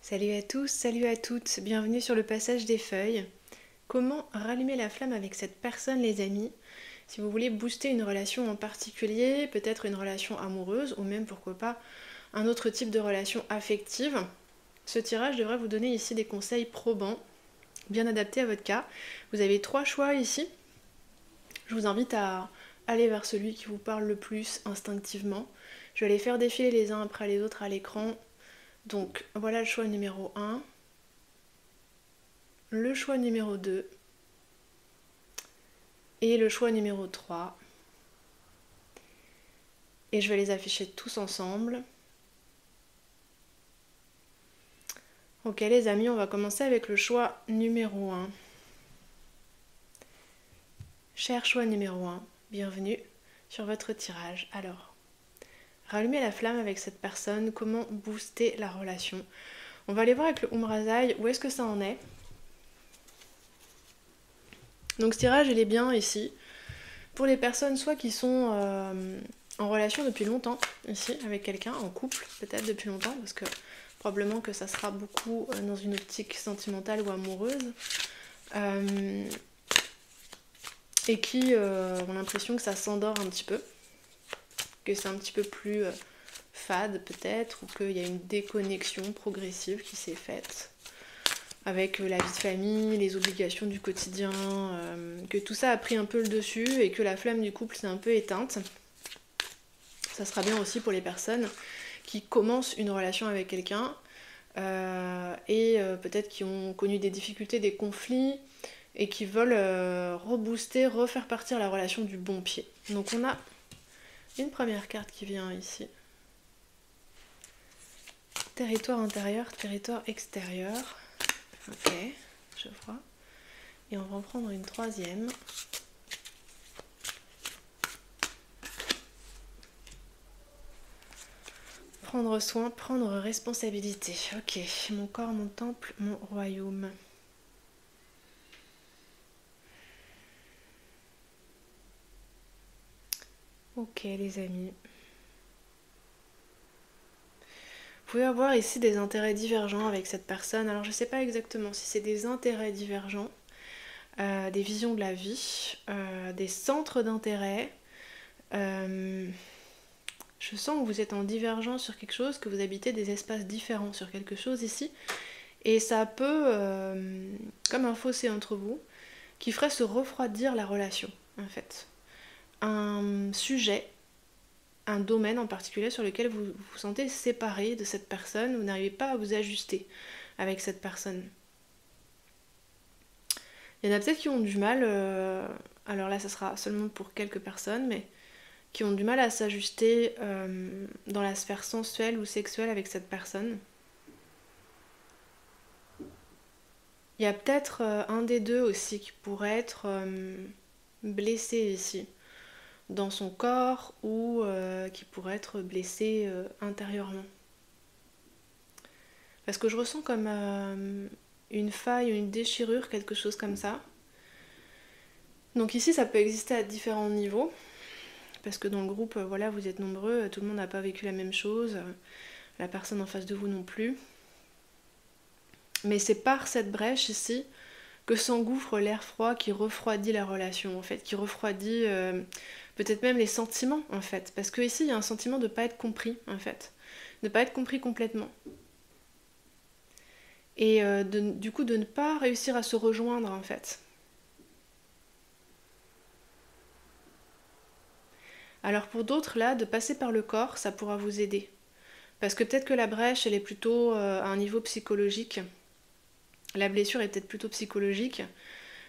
Salut à tous, salut à toutes, bienvenue sur le passage des feuilles. Comment rallumer la flamme avec cette personne les amis? Si vous voulez booster une relation en particulier, peut-être une relation amoureuse ou même pourquoi pas un autre type de relation affective, ce tirage devrait vous donner ici des conseils probants, bien adaptés à votre cas. Vous avez 3 choix ici. Je vous invite à aller vers celui qui vous parle le plus instinctivement. Je vais les faire défiler les uns après les autres à l'écran. Donc voilà le choix numéro 1, le choix numéro 2 et le choix numéro 3. Et je vais les afficher tous ensemble. Ok les amis, on va commencer avec le choix numéro 1. Cher choix numéro 1, bienvenue sur votre tirage. Alors, rallumer la flamme avec cette personne, comment booster la relation? On va aller voir avec le Umrazai où est-ce que ça en est. Donc ce tirage il est bien ici pour les personnes soit qui sont en relation depuis longtemps ici avec quelqu'un, en couple peut-être depuis longtemps parce que probablement que ça sera beaucoup dans une optique sentimentale ou amoureuse et qui ont l'impression que ça s'endort un petit peu, que c'est un petit peu plus fade peut-être, ou qu'il y a une déconnexion progressive qui s'est faite avec la vie de famille, les obligations du quotidien, que tout ça a pris un peu le dessus et que la flamme du couple s'est un peu éteinte. Ça sera bien aussi pour les personnes qui commencent une relation avec quelqu'un et peut-être qui ont connu des difficultés, des conflits et qui veulent rebooster, refaire partir la relation du bon pied. Donc on a une première carte qui vient ici. Territoire intérieur, territoire extérieur. Ok, je vois. Et on va en prendre une troisième. Prendre soin, prendre responsabilité. Ok, mon corps, mon temple, mon royaume. Ok les amis. Vous pouvez avoir ici des intérêts divergents avec cette personne. Alors je ne sais pas exactement si c'est des intérêts divergents, des visions de la vie, des centres d'intérêt. Je sens que vous êtes en divergence sur quelque chose, que vous habitez des espaces différents sur quelque chose ici. Et ça peut, comme un fossé entre vous, qui ferait se refroidir la relation, en fait. Un sujet, un domaine en particulier sur lequel vous vous sentez séparé de cette personne, vous n'arrivez pas à vous ajuster avec cette personne. Il y en a peut-être qui ont du mal, alors là ça sera seulement pour quelques personnes, mais qui ont du mal à s'ajuster dans la sphère sensuelle ou sexuelle avec cette personne. Il y a peut-être un des deux aussi qui pourrait être blessé ici, dans son corps, ou qui pourrait être blessé intérieurement. Parce que je ressens comme une faille, une déchirure, quelque chose comme ça. Donc ici ça peut exister à différents niveaux, parce que dans le groupe, voilà, vous êtes nombreux, tout le monde n'a pas vécu la même chose, la personne en face de vous non plus. Mais c'est par cette brèche ici que s'engouffre l'air froid qui refroidit la relation, en fait, qui refroidit peut-être même les sentiments, en fait. Parce que ici, il y a un sentiment de ne pas être compris, en fait. De ne pas être compris complètement. Et du coup, de ne pas réussir à se rejoindre, en fait. Alors pour d'autres, là, de passer par le corps, ça pourra vous aider. Parce que peut-être que la brèche, elle est plutôt à un niveau psychologique. La blessure est peut-être plutôt psychologique.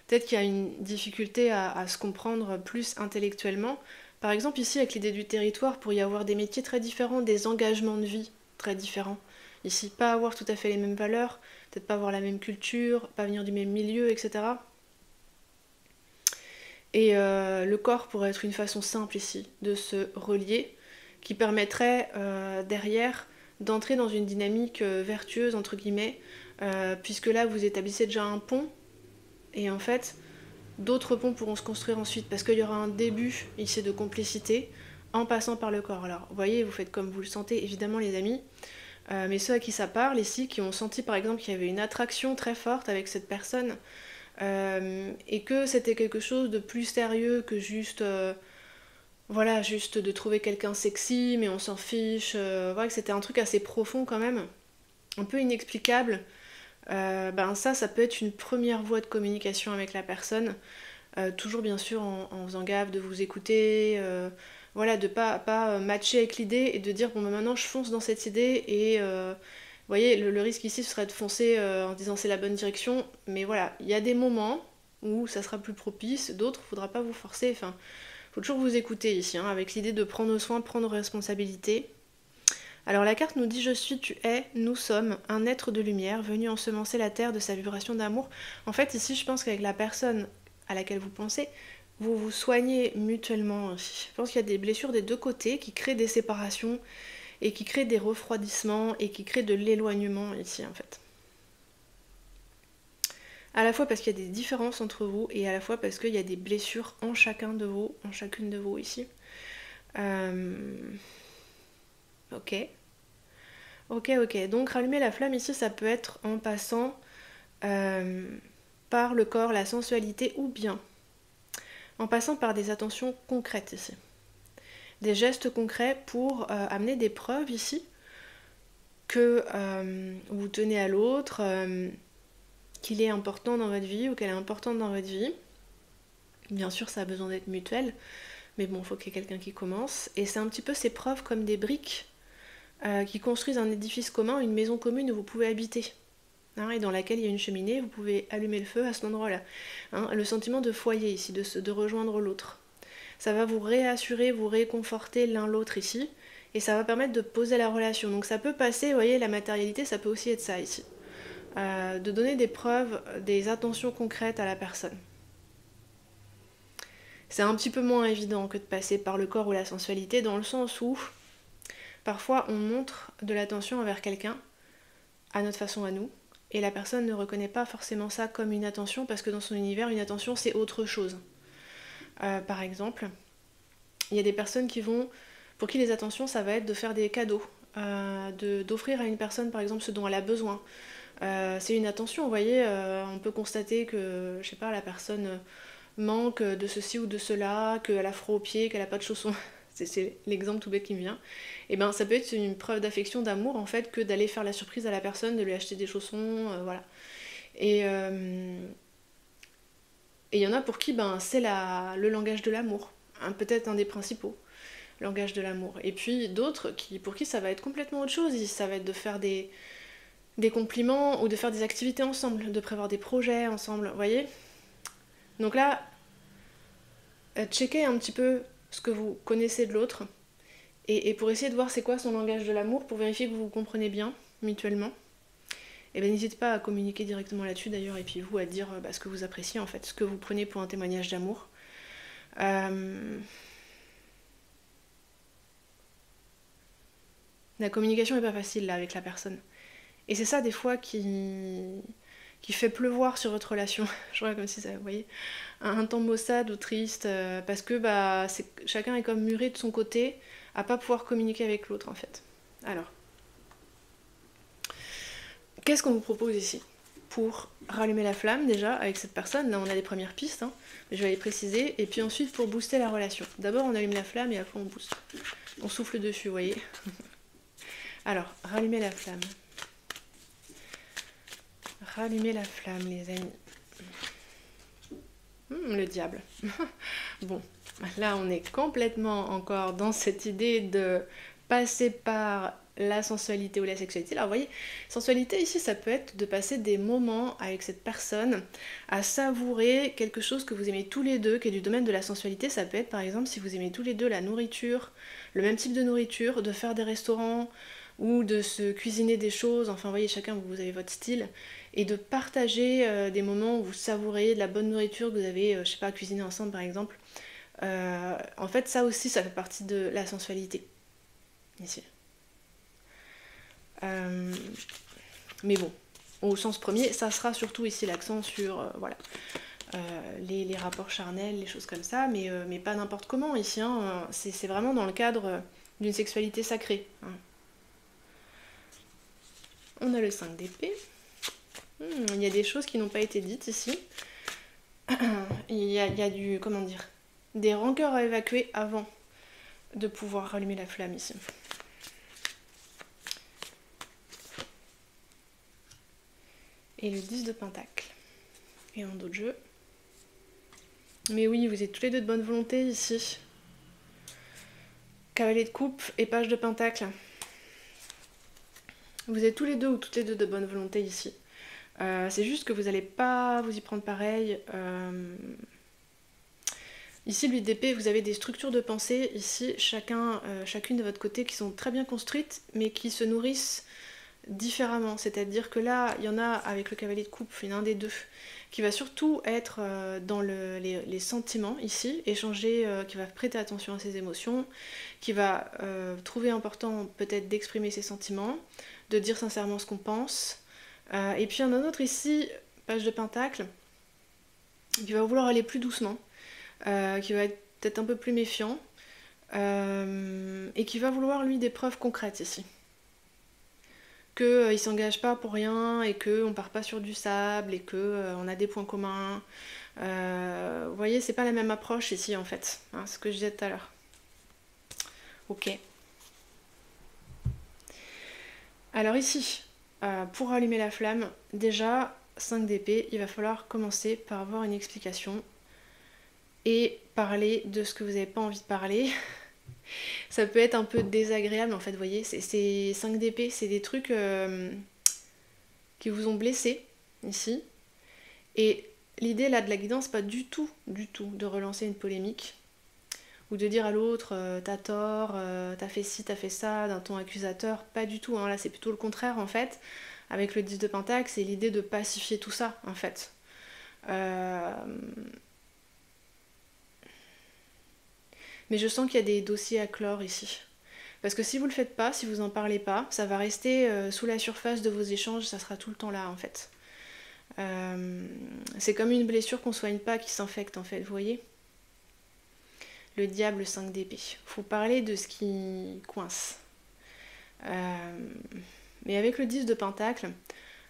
Peut-être qu'il y a une difficulté à se comprendre plus intellectuellement. Par exemple, ici, avec l'idée du territoire, pour y avoir des métiers très différents, des engagements de vie très différents. Ici, pas avoir tout à fait les mêmes valeurs, peut-être pas avoir la même culture, pas venir du même milieu, etc. Et le corps pourrait être une façon simple ici de se relier, qui permettrait derrière d'entrer dans une dynamique vertueuse, entre guillemets, puisque là, vous établissez déjà un pont, et en fait, d'autres ponts pourront se construire ensuite, parce qu'il y aura un début ici de complicité en passant par le corps. Alors, vous voyez, vous faites comme vous le sentez, évidemment, les amis. mais ceux à qui ça parle ici, qui ont senti par exemple qu'il y avait une attraction très forte avec cette personne, et que c'était quelque chose de plus sérieux que juste, voilà, juste de trouver quelqu'un sexy, mais on s'en fiche, voilà, que c'était un truc assez profond quand même, un peu inexplicable, ben ça peut être une première voie de communication avec la personne. Toujours bien sûr en faisant gaffe de vous écouter, voilà, de pas matcher avec l'idée et de dire bon bah maintenant je fonce dans cette idée et vous voyez le risque ici ce serait de foncer en disant c'est la bonne direction, mais voilà, il y a des moments où ça sera plus propice, d'autres faudra pas vous forcer, enfin faut toujours vous écouter ici, hein, avec l'idée de prendre soin, prendre responsabilité. Alors la carte nous dit je suis, tu es, nous sommes un être de lumière venu ensemencer la terre de sa vibration d'amour. En fait ici je pense qu'avec la personne à laquelle vous pensez, vous vous soignez mutuellement. Je pense qu'il y a des blessures des deux côtés qui créent des séparations et qui créent des refroidissements et qui créent de l'éloignement ici en fait. À la fois parce qu'il y a des différences entre vous et à la fois parce qu'il y a des blessures en chacun de vous, en chacune de vous ici. Ok. Ok. Donc rallumer la flamme ici, ça peut être en passant par le corps, la sensualité ou bien en passant par des attentions concrètes ici. Des gestes concrets pour amener des preuves ici que vous tenez à l'autre, qu'il est important dans votre vie ou qu'elle est importante dans votre vie. Bien sûr, ça a besoin d'être mutuel, mais bon, il faut qu'il y ait quelqu'un qui commence. Et c'est un petit peu ces preuves comme des briques qui construisent un édifice commun, une maison commune où vous pouvez habiter. Hein, et dans laquelle il y a une cheminée, vous pouvez allumer le feu à cet endroit-là. Hein, le sentiment de foyer ici, de rejoindre l'autre. Ça va vous réassurer, vous réconforter l'un l'autre ici, et ça va permettre de poser la relation. Donc ça peut passer, vous voyez, la matérialité, ça peut aussi être ça ici. De donner des preuves, des attentions concrètes à la personne. C'est un petit peu moins évident que de passer par le corps ou la sensualité, dans le sens où parfois on montre de l'attention envers quelqu'un, à notre façon à nous, et la personne ne reconnaît pas forcément ça comme une attention, parce que dans son univers, une attention c'est autre chose. Par exemple, il y a des personnes pour qui les attentions ça va être de faire des cadeaux, d'offrir à une personne par exemple ce dont elle a besoin. C'est une attention, vous voyez, on peut constater que, je sais pas, la personne manque de ceci ou de cela, qu'elle a froid aux pieds, qu'elle a pas de chaussons. C'est l'exemple tout bête qui me vient. Et ben ça peut être une preuve d'affection, d'amour en fait, que d'aller faire la surprise à la personne, de lui acheter des chaussons, voilà. Et il y en a pour qui c'est le langage de l'amour, hein, peut-être un des principaux langages de l'amour. Et puis d'autres pour qui ça va être complètement autre chose, ça va être de faire des compliments ou de faire des activités ensemble, de prévoir des projets ensemble, vous voyez. Donc là, checkez un petit peu ce que vous connaissez de l'autre et pour essayer de voir c'est quoi son langage de l'amour, pour vérifier que vous vous comprenez bien mutuellement. Et bien n'hésitez pas à communiquer directement là-dessus d'ailleurs, et puis vous à dire ce que vous appréciez en fait, ce que vous prenez pour un témoignage d'amour. La communication n'est pas facile là avec la personne. Et c'est ça des fois qui fait pleuvoir sur votre relation. Je vois comme si ça, vous voyez, un temps maussade ou triste, parce que chacun est comme muré de son côté, à pas pouvoir communiquer avec l'autre en fait. Alors, qu'est-ce qu'on vous propose ici pour rallumer la flamme déjà avec cette personne? Là on a les premières pistes, hein, mais je vais les préciser, et puis ensuite pour booster la relation. D'abord on allume la flamme et après on booste. On souffle dessus, vous voyez. Alors, rallumer la flamme. Rallumer la flamme, les amis. Le diable. Bon, là on est complètement encore dans cette idée de passer par la sensualité ou la sexualité. Alors vous voyez, sensualité ici ça peut être de passer des moments avec cette personne à savourer quelque chose que vous aimez tous les deux, qui est du domaine de la sensualité. Ça peut être par exemple si vous aimez tous les deux la nourriture, le même type de nourriture, de faire des restaurants ou de se cuisiner des choses, enfin vous voyez, chacun vous avez votre style, et de partager des moments où vous savourez de la bonne nourriture que vous avez, je sais pas, cuisiné ensemble par exemple. En fait ça aussi ça fait partie de la sensualité ici. Mais bon, au sens premier, ça sera surtout ici l'accent sur voilà, les rapports charnels, les choses comme ça, mais pas n'importe comment ici, hein, c'est vraiment dans le cadre d'une sexualité sacrée. Hein. On a le 5 d'épée. Il y a des choses qui n'ont pas été dites ici. Il y a du, comment dire, des rancœurs à évacuer avant de pouvoir rallumer la flamme ici. Et le 10 de pentacle. Et un d'autres jeux. Mais oui, vous êtes tous les deux de bonne volonté ici. Cavalier de coupe et page de pentacle. Vous êtes tous les deux ou toutes les deux de bonne volonté ici. C'est juste que vous n'allez pas vous y prendre pareil. Ici, l'huile d'épée, vous avez des structures de pensée, ici, chacune de votre côté, qui sont très bien construites, mais qui se nourrissent différemment. C'est-à-dire que là, il y en a avec le cavalier de coupe, il y en a un des deux, qui va surtout être dans les sentiments, ici, échanger, qui va prêter attention à ses émotions, qui va trouver important peut-être d'exprimer ses sentiments, de dire sincèrement ce qu'on pense. Et puis il y en a un autre ici, page de pentacle, qui va vouloir aller plus doucement, qui va être peut-être un peu plus méfiant, et qui va vouloir lui des preuves concrètes ici. Qu'il s'engage pas pour rien et qu'on part pas sur du sable et qu'on a des points communs. Vous voyez, c'est pas la même approche ici en fait, hein, ce que je disais tout à l'heure. Ok. Alors ici, pour allumer la flamme, déjà 5 d'épée, il va falloir commencer par avoir une explication et parler de ce que vous n'avez pas envie de parler. Ça peut être un peu désagréable en fait, vous voyez, c'est 5 d'épée, c'est des trucs qui vous ont blessé ici. Et l'idée là de la guidance, pas du tout de relancer une polémique ou de dire à l'autre t'as tort, t'as fait ci, t'as fait ça, d'un ton accusateur, pas du tout, hein. Là c'est plutôt le contraire en fait. Avec le 10 de pentacle, c'est l'idée de pacifier tout ça en fait. Mais je sens qu'il y a des dossiers à clore ici. Parce que si vous le faites pas, si vous n'en parlez pas, ça va rester sous la surface de vos échanges, ça sera tout le temps là en fait. C'est comme une blessure qu'on soigne pas qui s'infecte en fait, vous voyez. Le diable 5 d'épée. Faut parler de ce qui coince. Mais avec le 10 de pentacle,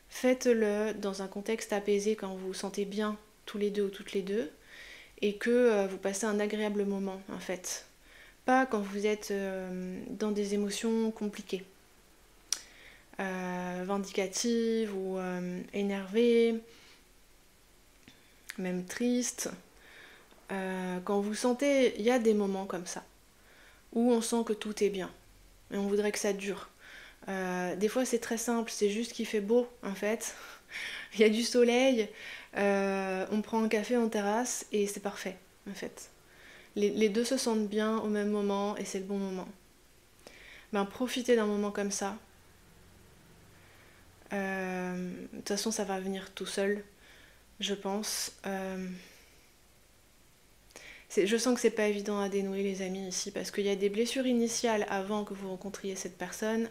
faites-le dans un contexte apaisé quand vous vous sentez bien tous les deux ou toutes les deux et que vous passez un agréable moment en fait. Pas quand vous êtes dans des émotions compliquées, vindicatives ou énervées, même tristes. Quand vous sentez, il y a des moments comme ça où on sent que tout est bien et on voudrait que ça dure. Des fois c'est très simple, c'est juste qu'il fait beau en fait. Il y a du soleil, on prend un café en terrasse et c'est parfait en fait. Les deux se sentent bien au même moment et c'est le bon moment. Ben, profitez d'un moment comme ça. De toute façon, ça va venir tout seul, je pense. Je sens que c'est pas évident à dénouer, les amis, ici, parce qu'il y a des blessures initiales avant que vous rencontriez cette personne.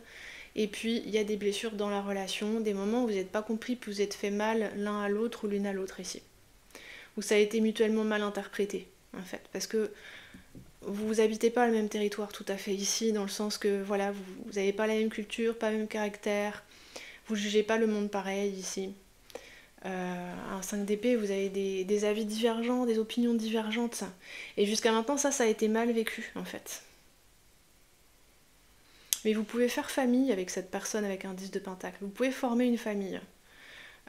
Et puis, il y a des blessures dans la relation, des moments où vous n'êtes pas compris, puis vous êtes fait mal l'un à l'autre ou l'une à l'autre ici. Où ça a été mutuellement mal interprété, en fait. Parce que vous habitez pas le même territoire tout à fait ici, dans le sens que voilà, vous n'avez pas la même culture, pas le même caractère, vous jugez pas le monde pareil ici. Un 5 d'épée, vous avez des avis divergents, des opinions divergentes, et jusqu'à maintenant ça a été mal vécu en fait. Mais vous pouvez faire famille avec cette personne avec un 10 de pentacle, vous pouvez former une famille.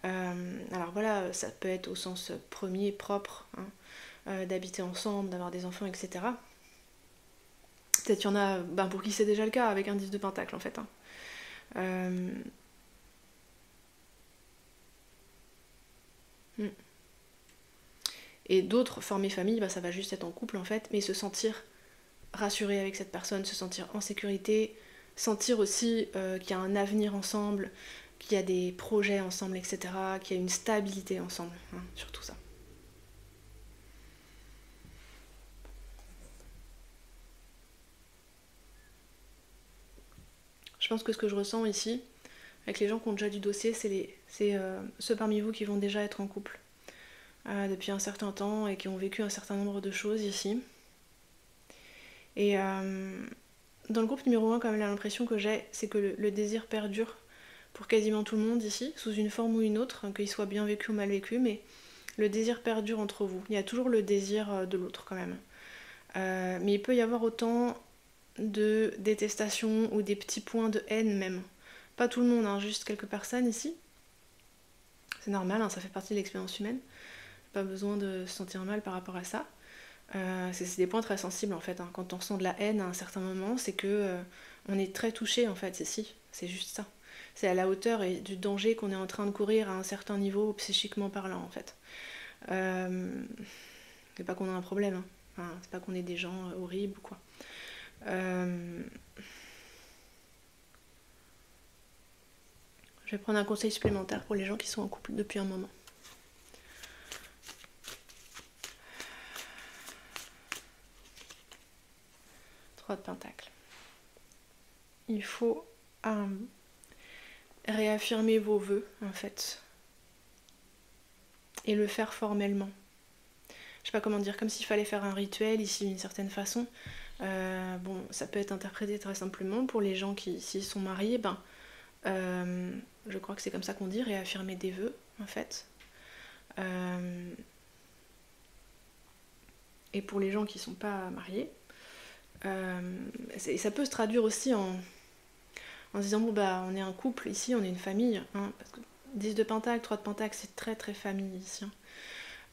Alors voilà, ça peut être au sens premier, propre, hein, d'habiter ensemble, d'avoir des enfants, etc. Peut-être qu'il y en a pour qui c'est déjà le cas avec un 10 de pentacle en fait. Et d'autres, former famille, ça va juste être en couple en fait, mais se sentir rassuré avec cette personne, se sentir en sécurité, sentir aussi qu'il y a un avenir ensemble, qu'il y a des projets ensemble, etc., qu'il y a une stabilité ensemble, hein, surtout ça. Je pense que ce que je ressens ici, avec les gens qui ont déjà du dossier, c'est ceux parmi vous qui vont déjà être en couple depuis un certain temps et qui ont vécu un certain nombre de choses ici. Et dans le groupe numéro 1, quand même, l'impression que j'ai, c'est que le désir perdure pour quasiment tout le monde ici, sous une forme ou une autre, qu'il soit bien vécu ou mal vécu, mais le désir perdure entre vous. Il y a toujours le désir de l'autre quand même. Mais il peut y avoir autant de détestation ou des petits points de haine même. Pas tout le monde, hein, juste quelques personnes ici. C'est normal, hein, ça fait partie de l'expérience humaine. Pas besoin de se sentir mal par rapport à ça. C'est des points très sensibles en fait. Hein. Quand on ressent de la haine à un certain moment, c'est que on est très touché en fait. C'est juste ça. C'est à la hauteur et du danger qu'on est en train de courir à un certain niveau psychiquement parlant en fait. C'est pas qu'on a un problème. Hein. Enfin, c'est pas qu'on est des gens horribles ou quoi. Je vais prendre un conseil supplémentaire pour les gens qui sont en couple depuis un moment. De Pentacle. Il faut réaffirmer vos vœux en fait et le faire formellement. Je sais pas comment dire, comme s'il fallait faire un rituel ici d'une certaine façon. Bon, ça peut être interprété très simplement pour les gens qui, s'ils sont mariés, je crois que c'est comme ça qu'on dit, réaffirmer des vœux en fait. Et pour les gens qui sont pas mariés, ça peut se traduire aussi en se disant bon bah on est un couple ici, on est une famille, hein, parce que 10 de Pentacle, 3 de Pentacle, c'est très très famille ici.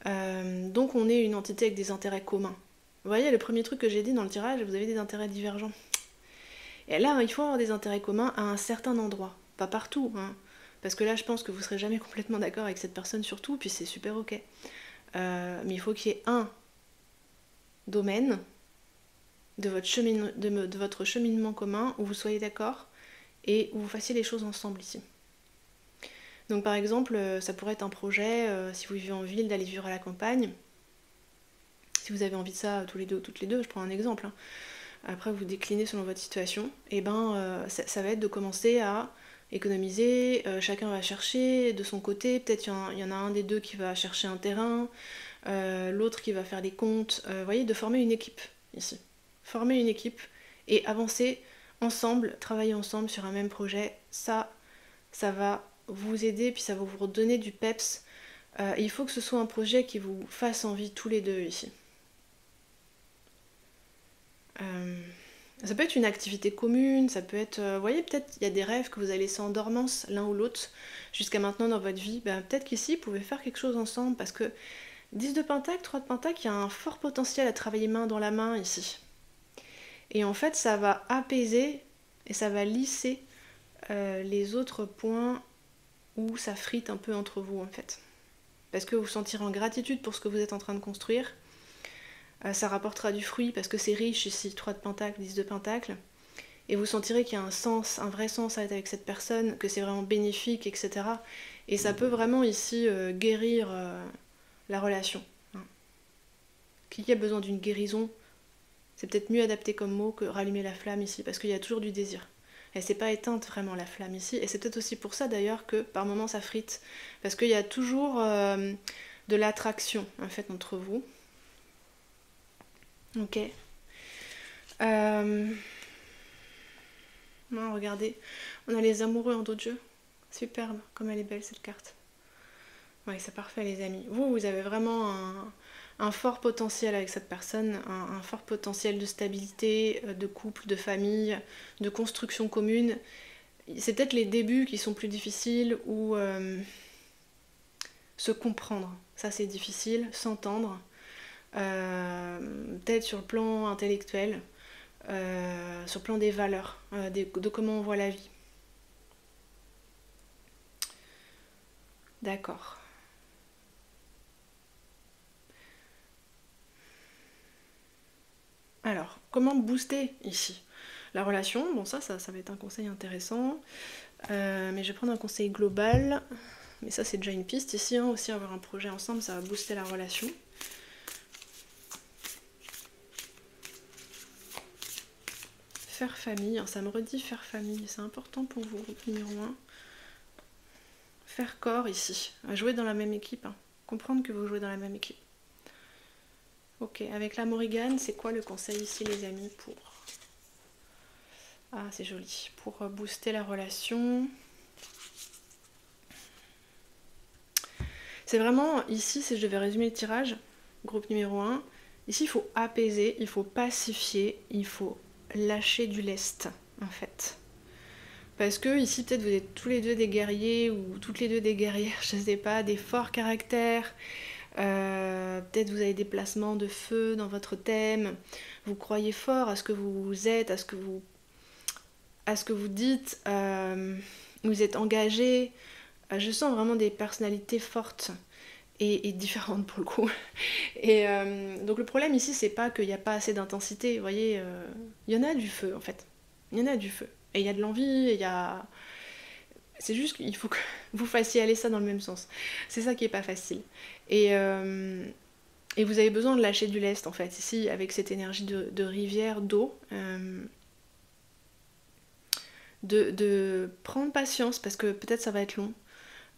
Hein. Donc on est une entité avec des intérêts communs. Vous voyez, le premier truc que j'ai dit dans le tirage, vous avez des intérêts divergents. Et là, il faut avoir des intérêts communs à un certain endroit, pas partout, hein, parce que là je pense que vous serez jamais complètement d'accord avec cette personne surtout, puis c'est super ok. Mais il faut qu'il y ait un domaine de votre cheminement commun où vous soyez d'accord et où vous fassiez les choses ensemble ici. Donc par exemple, ça pourrait être un projet, si vous vivez en ville, d'aller vivre à la campagne. Si vous avez envie de ça tous les deux ou toutes les deux, je prends un exemple. Hein. Après vous déclinez selon votre situation, et ça va être de commencer à économiser, chacun va chercher de son côté, peut-être il y en a un des deux qui va chercher un terrain, l'autre qui va faire des comptes, vous voyez, de former une équipe ici. Former une équipe et avancer ensemble, travailler ensemble sur un même projet, ça va vous aider, puis ça va vous redonner du peps. Il faut que ce soit un projet qui vous fasse envie tous les deux ici. Ça peut être une activité commune, ça peut être, vous voyez, peut-être il y a des rêves que vous avez laissés en dormance l'un ou l'autre jusqu'à maintenant dans votre vie. Peut-être qu'ici, vous pouvez faire quelque chose ensemble parce que 10 de Pentacle, 3 de Pentacle, il y a un fort potentiel à travailler main dans la main ici. Et en fait, ça va apaiser et ça va lisser les autres points où ça frite un peu entre vous en fait. Parce que vous vous sentirez en gratitude pour ce que vous êtes en train de construire. Ça rapportera du fruit parce que c'est riche ici, 3 de Pentacle, 10 de Pentacle. Et vous sentirez qu'il y a un sens, un vrai sens à être avec cette personne, que c'est vraiment bénéfique, etc. Et ça peut vraiment ici guérir la relation. Hein. Qui a besoin d'une guérison, c'est peut-être mieux adapté comme mot que rallumer la flamme ici, parce qu'il y a toujours du désir. Elle s'est pas éteinte vraiment la flamme ici, et c'est peut-être aussi pour ça d'ailleurs que par moments ça frite, parce qu'il y a toujours de l'attraction en fait entre vous. Ok. Non, regardez, on a les amoureux en dos de jeu. Superbe, comme elle est belle cette carte. Oui, c'est parfait les amis. Vous avez vraiment un fort potentiel avec cette personne, un fort potentiel de stabilité, de couple, de famille, de construction commune. C'est peut-être les débuts qui sont plus difficiles ou se comprendre. Ça c'est difficile, s'entendre. Peut-être sur le plan intellectuel, sur le plan des valeurs, de comment on voit la vie. D'accord. Alors, comment booster ici la relation? Bon, ça va être un conseil intéressant. Mais je vais prendre un conseil global. Mais ça, c'est déjà une piste ici. Hein, aussi, avoir un projet ensemble, ça va booster la relation. Faire famille, ça me redit faire famille. C'est important pour vous, numéro 1. Faire corps ici. Jouer dans la même équipe. Hein. Comprendre que vous jouez dans la même équipe. Ok, avec la Morrigan, c'est quoi le conseil ici, les amis, pour... Ah, c'est joli. Pour booster la relation. C'est vraiment, ici, si je devais résumer le tirage, groupe numéro 1, ici il faut apaiser, il faut pacifier, il faut lâcher du lest, en fait. Parce que ici, peut-être vous êtes tous les deux des guerriers ou toutes les deux des guerrières, je sais pas, des forts caractères. Peut-être vous avez des placements de feu dans votre thème. Vous croyez fort à ce que vous êtes, à ce que vous dites. Vous êtes engagé. Je sens vraiment des personnalités fortes et différentes pour le coup. Et donc le problème ici, c'est pas qu'il n'y a pas assez d'intensité. Vous voyez, il y en a du feu en fait. Il y en a du feu. Et il y a de l'envie, il y a... C'est juste qu'il faut que vous fassiez aller ça dans le même sens. C'est ça qui est pas facile. Et vous avez besoin de lâcher du lest en fait. Ici, avec cette énergie de rivière, d'eau, de prendre patience parce que peut-être ça va être long,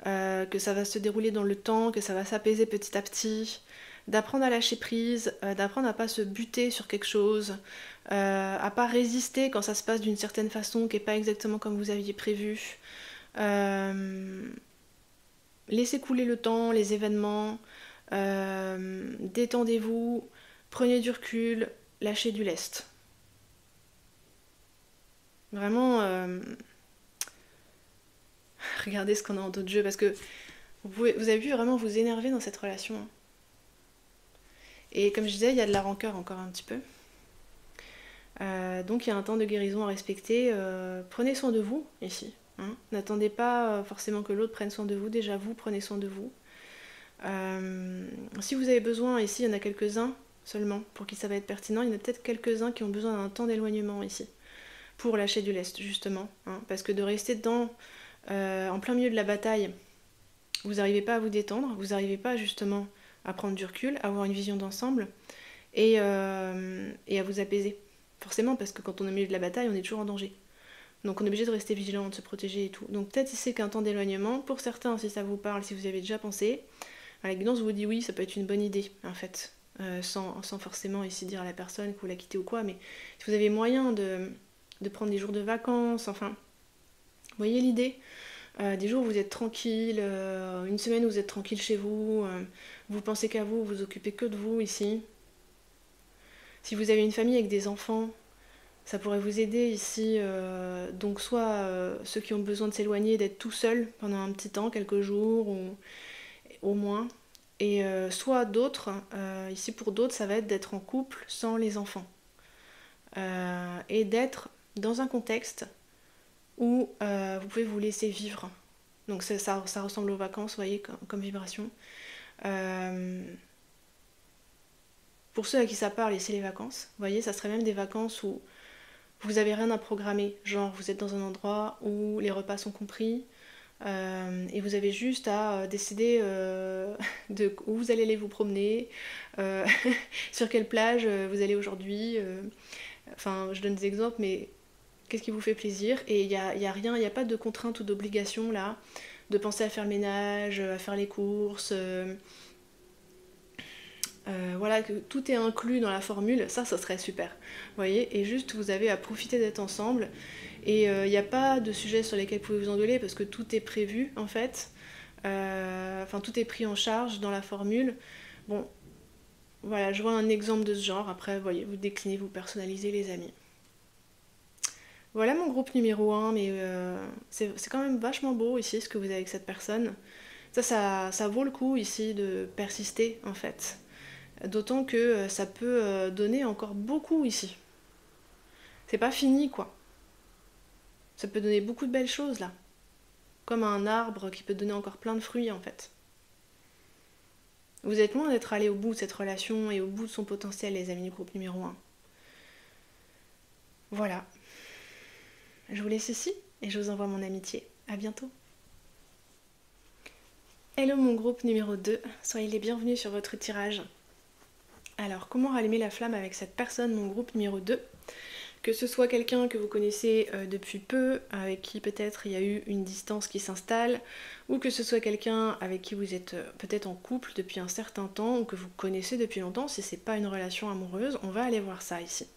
que ça va se dérouler dans le temps, que ça va s'apaiser petit à petit, d'apprendre à lâcher prise, d'apprendre à pas se buter sur quelque chose, à pas résister quand ça se passe d'une certaine façon qui n'est pas exactement comme vous aviez prévu. Laissez couler le temps, les événements, détendez-vous, prenez du recul, lâchez du lest. Vraiment, regardez ce qu'on a en d'autres jeux parce que vous avez pu vraiment vous énerver dans cette relation. Et comme je disais, il y a de la rancœur encore un petit peu. Donc il y a un temps de guérison à respecter. Prenez soin de vous ici. Hein. N'attendez pas forcément que l'autre prenne soin de vous. Déjà vous, prenez soin de vous. Si vous avez besoin, ici il y en a quelques-uns seulement pour qui ça va être pertinent. Il y en a peut-être quelques-uns qui ont besoin d'un temps d'éloignement ici. Pour lâcher du lest justement. Hein. Parce que de rester en plein milieu de la bataille, vous n'arrivez pas à vous détendre. Vous n'arrivez pas justement à prendre du recul, à avoir une vision d'ensemble et à vous apaiser. Forcément, parce que quand on est au milieu de la bataille, on est toujours en danger. Donc on est obligé de rester vigilant, de se protéger et tout. Donc peut-être si c'est qu'un temps d'éloignement, pour certains, si ça vous parle, si vous y avez déjà pensé, la guidance vous dit oui, ça peut être une bonne idée, en fait. Sans forcément ici dire à la personne que vous la quittez ou quoi, mais si vous avez moyen de prendre des jours de vacances, enfin, vous voyez l'idée. Des jours où vous êtes tranquille, une semaine où vous êtes tranquille chez vous, vous pensez qu'à vous, vous occupez que de vous ici. Si vous avez une famille avec des enfants, ça pourrait vous aider ici. Donc soit ceux qui ont besoin de s'éloigner, d'être tout seuls pendant un petit temps, quelques jours ou au moins. Et soit d'autres, ici pour d'autres, ça va être d'être en couple sans les enfants. Et d'être dans un contexte où vous pouvez vous laisser vivre. Donc ça ressemble aux vacances, vous voyez, comme vibration. Pour ceux à qui ça parle, c'est les vacances. Vous voyez, ça serait même des vacances où vous avez rien à programmer. Genre, vous êtes dans un endroit où les repas sont compris et vous avez juste à décider de où vous allez aller vous promener, sur quelle plage vous allez aujourd'hui. Enfin, je donne des exemples, mais qu'est-ce qui vous fait plaisir? Et il n'y a rien, il n'y a pas de contrainte ou d'obligation là, de penser à faire le ménage, à faire les courses. Voilà, que tout est inclus dans la formule, ça serait super. Vous voyez, et juste vous avez à profiter d'être ensemble. Et il n'y a pas de sujets sur lesquels vous pouvez vous engueuler parce que tout est prévu en fait. Enfin, tout est pris en charge dans la formule. Bon, voilà, je vois un exemple de ce genre. Après, vous voyez, vous déclinez, vous personnalisez les amis. Voilà mon groupe numéro 1, mais c'est quand même vachement beau ici ce que vous avez avec cette personne. Ça vaut le coup ici de persister en fait. D'autant que ça peut donner encore beaucoup ici. C'est pas fini quoi. Ça peut donner beaucoup de belles choses là. Comme un arbre qui peut donner encore plein de fruits en fait. Vous êtes loin d'être allé au bout de cette relation et au bout de son potentiel les amis du groupe numéro 1. Voilà. Je vous laisse ici et je vous envoie mon amitié. À bientôt. Hello mon groupe numéro 2, soyez les bienvenus sur votre tirage. Alors, comment rallumer la flamme avec cette personne, mon groupe numéro 2? Que ce soit quelqu'un que vous connaissez depuis peu, avec qui peut-être il y a eu une distance qui s'installe, ou que ce soit quelqu'un avec qui vous êtes peut-être en couple depuis un certain temps, ou que vous connaissez depuis longtemps, si c'est pas une relation amoureuse, on va aller voir ça ici.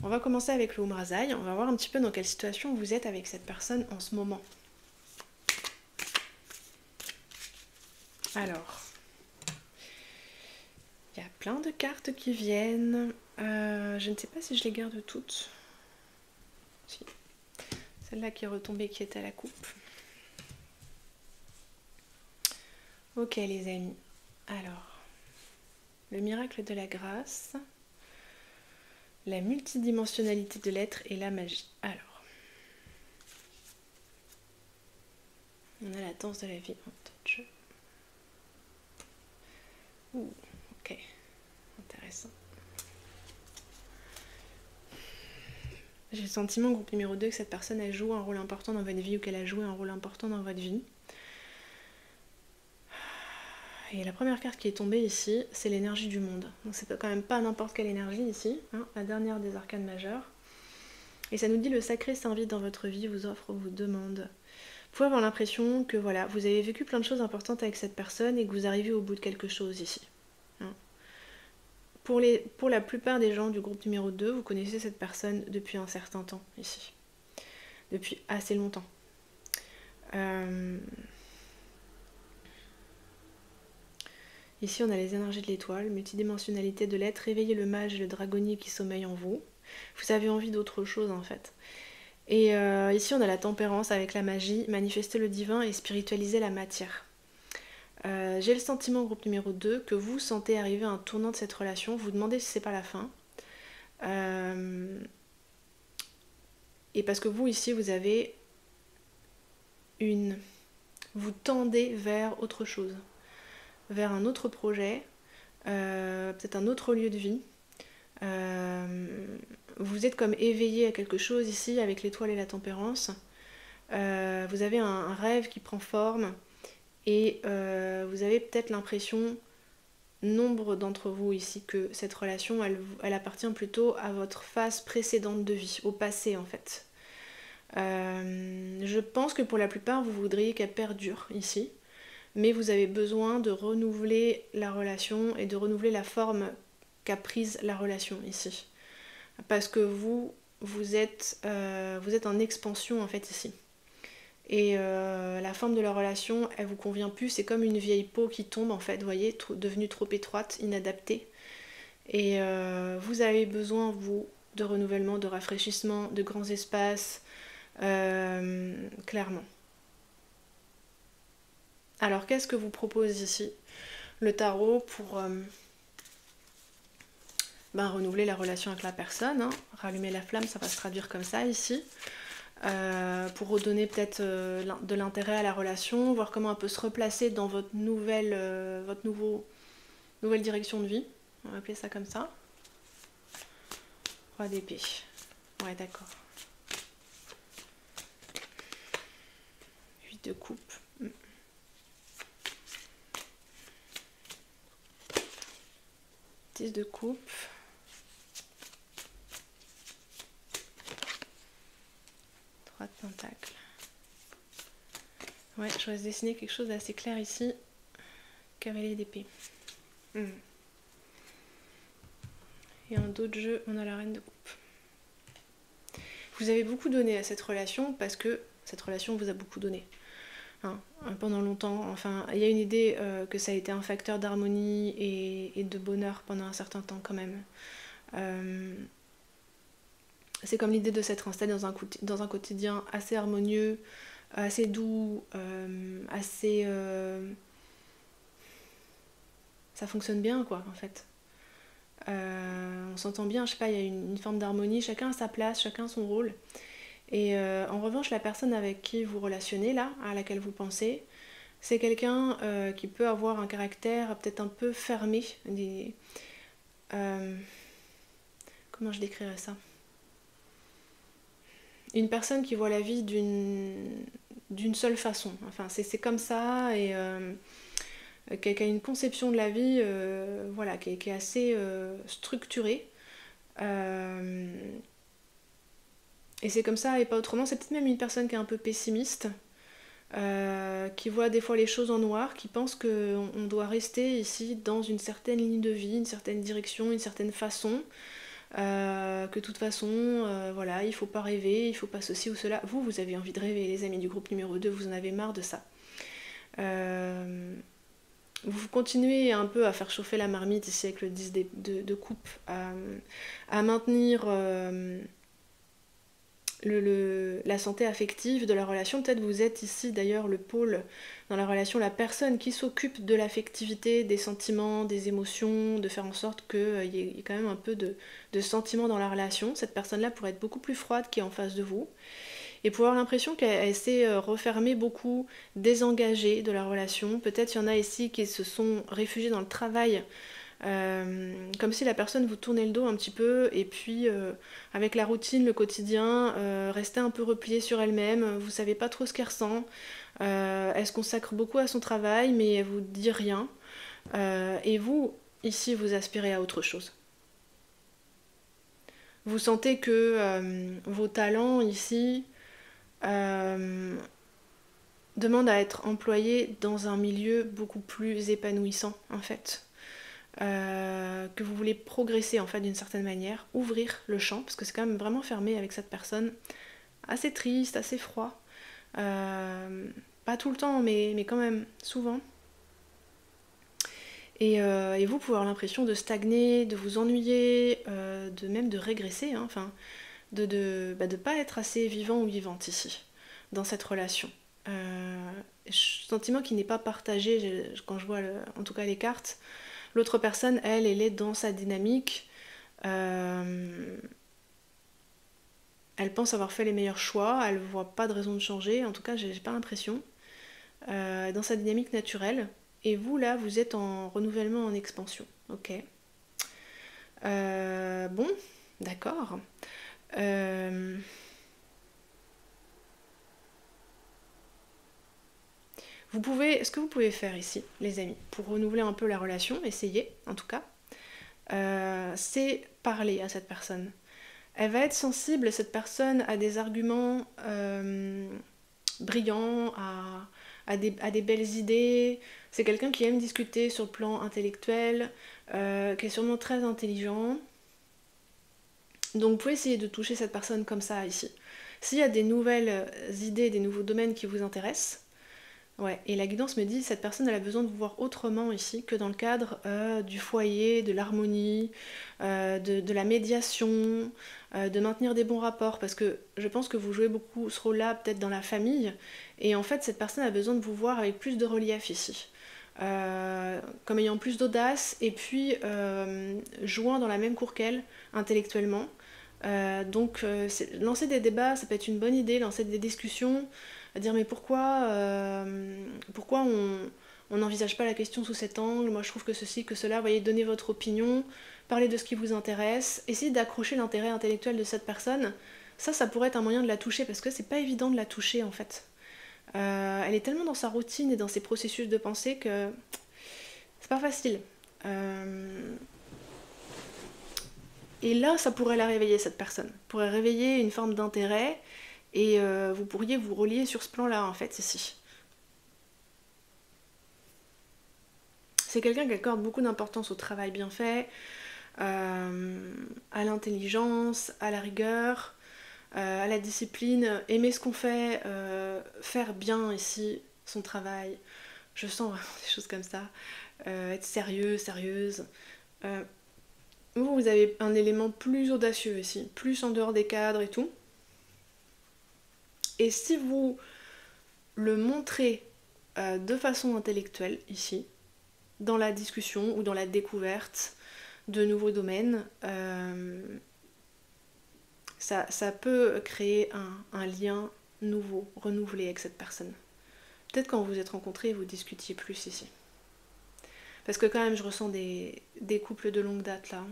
On va commencer avec le Umrazaï, on va voir un petit peu dans quelle situation vous êtes avec cette personne en ce moment. Alors, il y a plein de cartes qui viennent. Je ne sais pas si je les garde toutes. Si. Celle-là qui est retombée, qui est à la coupe. Ok les amis. Alors, le miracle de la grâce, la multidimensionnalité de l'être et la magie. Alors, on a la danse de la vie en touch. Ouh, ok, intéressant. J'ai le sentiment, groupe numéro 2, que cette personne a joué un rôle important dans votre vie ou qu'elle a joué un rôle important dans votre vie. Et la première carte qui est tombée ici, c'est l'énergie du monde. Donc c'est quand même pas n'importe quelle énergie ici, hein, la dernière des arcanes majeures. Et ça nous dit: le sacré s'invite dans votre vie, vous offre, vous demande. Vous pouvez avoir l'impression que voilà, vous avez vécu plein de choses importantes avec cette personne et que vous arrivez au bout de quelque chose ici. Hein. Pour la plupart des gens du groupe numéro 2, vous connaissez cette personne depuis un certain temps ici. Depuis assez longtemps. Ici, on a les énergies de l'étoile, multidimensionnalité de l'être, réveillez le mage et le dragonnier qui sommeille en vous. Vous avez envie d'autre chose en fait. Et ici, on a la tempérance avec la magie, manifester le divin et spiritualiser la matière. J'ai le sentiment, groupe numéro 2, que vous sentez arriver à un tournant de cette relation. Vous demandez si c'est pas la fin. Et parce que vous, ici, vous avez vous tendez vers autre chose. Vers un autre projet, peut-être un autre lieu de vie. Vous êtes comme éveillé à quelque chose ici avec l'étoile et la tempérance. Vous avez un rêve qui prend forme et vous avez peut-être l'impression, nombre d'entre vous ici, que cette relation elle appartient plutôt à votre phase précédente de vie, au passé en fait. Je pense que pour la plupart vous voudriez qu'elle perdure ici, mais vous avez besoin de renouveler la relation et de renouveler la forme qu'a prise la relation ici. Parce que vous êtes en expansion en fait ici. Et la forme de la relation, elle vous convient plus, c'est comme une vieille peau qui tombe en fait, vous voyez, devenue trop étroite, inadaptée. Et vous avez besoin, vous, de renouvellement, de rafraîchissement, de grands espaces, clairement. Alors qu'est-ce que vous propose ici le tarot pour renouveler la relation avec la personne, hein, rallumer la flamme, ça va se traduire comme ça ici, pour redonner peut-être de l'intérêt à la relation, voir comment elle peut se replacer dans votre nouvelle direction de vie, on va appeler ça comme ça. Roi d'épée, ouais d'accord. 8 de coupe. 10 de coupe. 3 de pentacle. Ouais, je vais dessiner quelque chose d'assez clair ici. Cavalier d'épée. Et en d'autres jeux, on a la reine de coupe. Vous avez beaucoup donné à cette relation parce que cette relation vous a beaucoup donné. Hein, pendant longtemps, enfin, il y a une idée que ça a été un facteur d'harmonie et de bonheur pendant un certain temps quand même. C'est comme l'idée de s'être installé dans un quotidien assez harmonieux, assez doux, assez... ça fonctionne bien quoi en fait. On s'entend bien, je sais pas, il y a une forme d'harmonie, chacun a sa place, chacun son rôle. Et en revanche, la personne avec qui vous relationnez là, à laquelle vous pensez, c'est quelqu'un qui peut avoir un caractère peut-être un peu fermé. Comment je décrirais ça ? Une personne qui voit la vie d'une seule façon. Enfin, c'est comme ça et qui a une conception de la vie voilà, qui est assez structurée. Et c'est comme ça et pas autrement. C'est peut-être même une personne qui est un peu pessimiste, qui voit des fois les choses en noir, qui pense qu'on doit rester ici dans une certaine ligne de vie, une certaine direction, une certaine façon, que de toute façon, voilà, il faut pas rêver, il faut pas ceci ou cela. Vous avez envie de rêver, les amis du groupe numéro 2, vous en avez marre de ça. vous continuez un peu à faire chauffer la marmite ici avec le 10 de coupe, à maintenir la santé affective de la relation. Peut-être vous êtes ici d'ailleurs le pôle dans la relation, la personne qui s'occupe de l'affectivité, des sentiments, des émotions, de faire en sorte qu'il y ait quand même un peu de sentiments dans la relation. Cette personne-là pourrait être beaucoup plus froide qui est en face de vous. Et pour avoir l'impression qu'elle s'est refermée beaucoup, désengagée de la relation. Peut-être il y en a ici qui se sont réfugiés dans le travail, comme si la personne vous tournait le dos un petit peu, et puis avec la routine, le quotidien, restait un peu repliée sur elle-même, vous savez pas trop ce qu'elle ressent, elle se consacre beaucoup à son travail, mais elle vous dit rien, et vous, ici, vous aspirez à autre chose. Vous sentez que vos talents ici demandent à être employés dans un milieu beaucoup plus épanouissant en fait. Que vous voulez progresser en fait d'une certaine manière, ouvrir le champ, parce que c'est quand même vraiment fermé avec cette personne, assez triste, assez froid. Pas tout le temps, mais quand même souvent. Et vous pouvez avoir l'impression de stagner, de vous ennuyer, de même de régresser, hein, enfin, de pas être assez vivant ou vivante ici, dans cette relation. Sentiment qui n'est pas partagé quand je vois en tout cas les cartes. L'autre personne, elle est dans sa dynamique. Elle pense avoir fait les meilleurs choix, elle voit pas de raison de changer, en tout cas j'ai pas l'impression. Dans sa dynamique naturelle. Et vous là, vous êtes en renouvellement, en expansion. Ok. Bon, d'accord. Ce que vous pouvez faire ici, les amis, pour renouveler un peu la relation, essayez en tout cas, c'est parler à cette personne. Elle va être sensible, cette personne, à des arguments brillants, à des belles idées. C'est quelqu'un qui aime discuter sur le plan intellectuel, qui est sûrement très intelligent. Donc vous pouvez essayer de toucher cette personne comme ça ici. S'il y a des nouvelles idées, des nouveaux domaines qui vous intéressent, ouais, et la guidance me dit, cette personne elle a besoin de vous voir autrement ici que dans le cadre du foyer, de l'harmonie, de la médiation, de maintenir des bons rapports, parce que je pense que vous jouez beaucoup ce rôle-là peut-être dans la famille, et en fait cette personne a besoin de vous voir avec plus de relief ici. Comme ayant plus d'audace, et puis jouant dans la même cour qu'elle, intellectuellement. Donc lancer des débats, ça peut être une bonne idée, lancer des discussions, à dire mais pourquoi on n'envisage pas la question sous cet angle, moi je trouve que ceci, que cela, voyez, donnez votre opinion, parlez de ce qui vous intéresse, essayez d'accrocher l'intérêt intellectuel de cette personne, ça pourrait être un moyen de la toucher, parce que c'est pas évident de la toucher en fait. Elle est tellement dans sa routine et dans ses processus de pensée que c'est pas facile. Et là, ça pourrait la réveiller, cette personne. Pourrait réveiller une forme d'intérêt, et vous pourriez vous relier sur ce plan-là, en fait, ici. C'est quelqu'un qui accorde beaucoup d'importance au travail bien fait, à l'intelligence, à la rigueur, à la discipline, aimer ce qu'on fait, faire bien ici son travail. Je sens vraiment des choses comme ça. Être sérieux, sérieuse. Vous avez un élément plus audacieux ici, plus en dehors des cadres et tout. Et si vous le montrez de façon intellectuelle ici, dans la discussion ou dans la découverte de nouveaux domaines, ça peut créer un lien nouveau, renouvelé avec cette personne. Peut-être quand vous vous êtes rencontrés, vous discutiez plus ici. Parce que quand même, je ressens des couples de longue date là.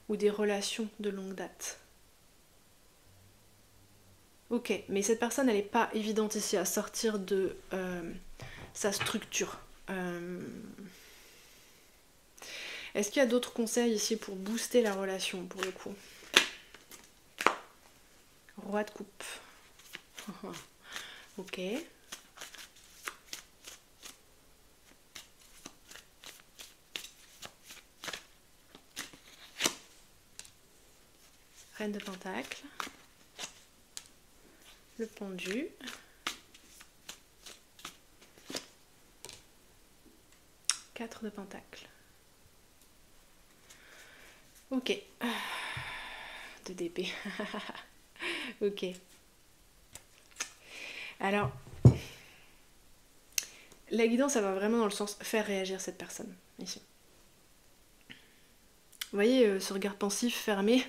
Ou des relations de longue date. Ok, mais cette personne, elle n'est pas évidente ici à sortir de sa structure. Est-ce qu'il y a d'autres conseils ici pour booster la relation, pour le coup? Roi de coupe. Ok. Reine de Pentacle. Le pendu. 4 de Pentacle. Ok. 2 d'épée. Ok. Alors, la guidance, ça va vraiment dans le sens faire réagir cette personne, ici. Vous voyez, ce regard pensif, fermé,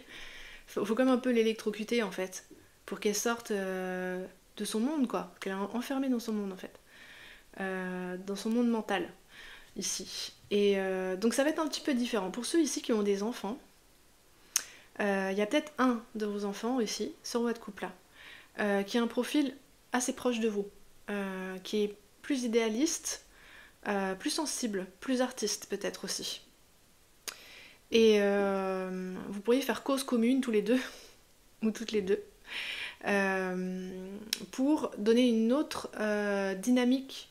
faut comme un peu l'électrocuter, en fait, pour qu'elle sorte de son monde, quoi. Qu'elle est enfermée dans son monde, en fait. Dans son monde mental, ici. Et donc ça va être un petit peu différent. Pour ceux ici qui ont des enfants, il y a peut-être un de vos enfants ici, sur votre couple-là, qui a un profil assez proche de vous, qui est plus idéaliste, plus sensible, plus artiste peut-être aussi. Et vous pourriez faire cause commune tous les deux, ou toutes les deux, pour donner une autre dynamique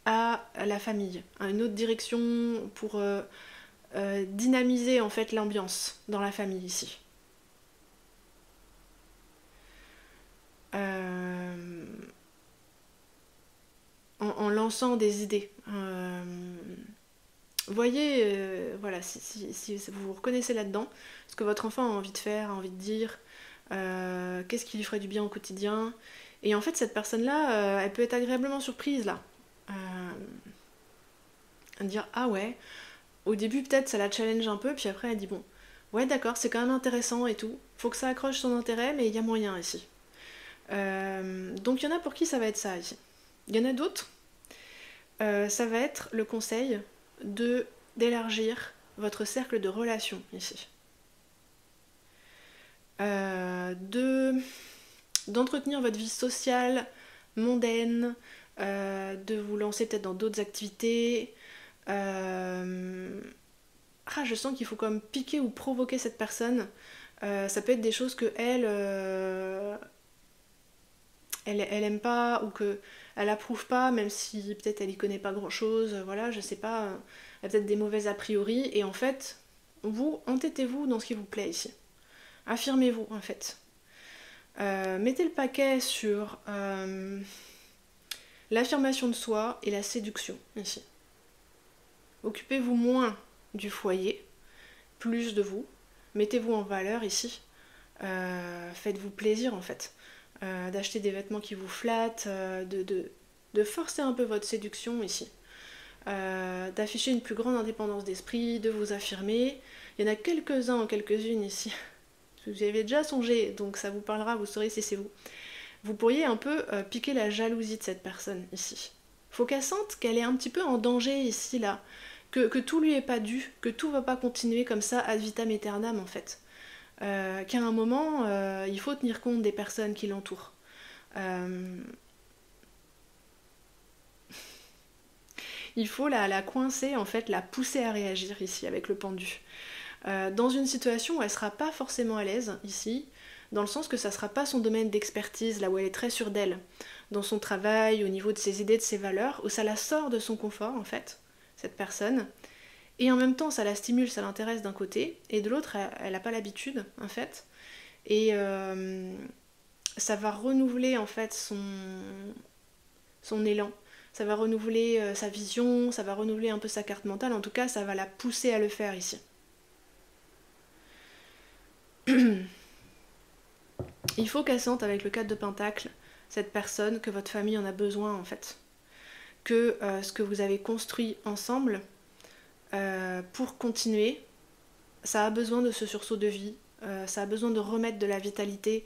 à la famille, une autre direction pour dynamiser en fait l'ambiance dans la famille ici. En lançant des idées. Voyez, voilà, si vous vous reconnaissez là-dedans, ce que votre enfant a envie de faire, a envie de dire, qu'est-ce qui lui ferait du bien au quotidien. Et en fait, cette personne-là, elle peut être agréablement surprise, là. Dire, ah ouais, au début, peut-être, ça la challenge un peu, puis après, elle dit, bon, ouais, d'accord, c'est quand même intéressant et tout. Faut que ça accroche son intérêt, mais il y a moyen ici. Donc, il y en a pour qui ça va être ça, ici. Il y en a d'autres. Ça va être le conseil d'élargir votre cercle de relations ici. D'entretenir votre vie sociale, mondaine, de vous lancer peut-être dans d'autres activités. Je sens qu'il faut comme piquer ou provoquer cette personne. Ça peut être des choses que elle aime pas ou que elle approuve pas, même si peut-être elle y connaît pas grand chose, voilà, je sais pas, elle a peut-être des mauvaises a priori, et en fait, vous, entêtez-vous dans ce qui vous plaît ici. Affirmez-vous, en fait. Mettez le paquet sur l'affirmation de soi et la séduction, ici. Occupez-vous moins du foyer, plus de vous. Mettez-vous en valeur ici. Faites-vous plaisir, en fait. D'acheter des vêtements qui vous flattent, de forcer un peu votre séduction ici. D'afficher une plus grande indépendance d'esprit, de vous affirmer. Il y en a quelques-uns ou quelques-unes ici. Vous y avez déjà songé, donc ça vous parlera, vous saurez si c'est vous. Vous pourriez un peu piquer la jalousie de cette personne ici. Faut qu'elle sente qu'elle est un petit peu en danger ici, là. Que tout lui est pas dû, que tout va pas continuer comme ça ad vitam aeternam en fait. Qu'à un moment, il faut tenir compte des personnes qui l'entourent. Il faut la coincer, en fait, la pousser à réagir ici avec le pendu. Dans une situation où elle sera pas forcément à l'aise ici, dans le sens que ça sera pas son domaine d'expertise, là où elle est très sûre d'elle, dans son travail, au niveau de ses idées, de ses valeurs, où ça la sort de son confort, en fait, cette personne. Et en même temps, ça la stimule, ça l'intéresse d'un côté, et de l'autre, elle n'a pas l'habitude, en fait. Et ça va renouveler, en fait, son élan. Ça va renouveler sa vision, ça va renouveler un peu sa carte mentale. En tout cas, ça va la pousser à le faire ici. Il faut qu'elle sente avec le 4 de Pentacle, cette personne, que votre famille en a besoin, en fait. Que ce que vous avez construit ensemble, pour continuer, ça a besoin de ce sursaut de vie, ça a besoin de remettre de la vitalité,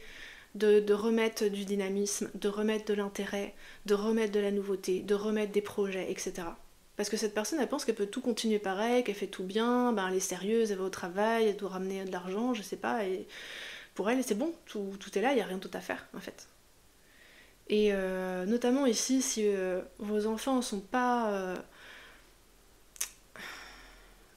de remettre du dynamisme, de remettre de l'intérêt, de remettre de la nouveauté, de remettre des projets, etc. Parce que cette personne, elle pense qu'elle peut tout continuer pareil, qu'elle fait tout bien, ben elle est sérieuse, elle va au travail, elle doit ramener de l'argent, je sais pas, et pour elle, c'est bon, tout est là, il n'y a rien d'autre à faire, en fait. Et notamment ici, si vos enfants sont pas...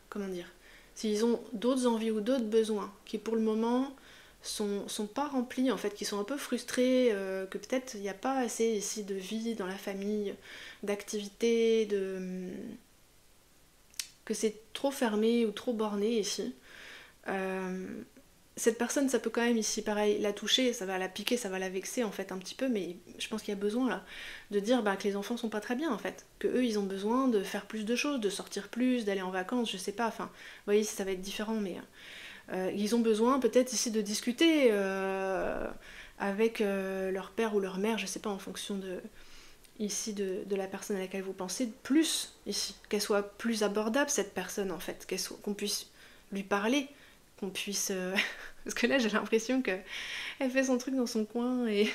comment dire, s'ils ont d'autres envies ou d'autres besoins qui pour le moment sont pas remplis, en fait, qui sont un peu frustrés, que peut-être il n'y a pas assez ici de vie dans la famille, d'activités, que c'est trop fermé ou trop borné ici, cette personne, ça peut quand même ici, pareil, la toucher, ça va la piquer, ça va la vexer en fait un petit peu, mais je pense qu'il y a besoin là de dire que les enfants sont pas très bien en fait, que eux ils ont besoin de faire plus de choses, de sortir plus, d'aller en vacances, je sais pas, enfin, vous voyez, ça va être différent, mais ils ont besoin peut-être ici de discuter avec leur père ou leur mère, je sais pas, en fonction ici de la personne à laquelle vous pensez, plus ici, qu'elle soit plus abordable cette personne en fait, qu'on puisse lui parler, qu'on puisse... Parce que là j'ai l'impression qu'elle fait son truc dans son coin et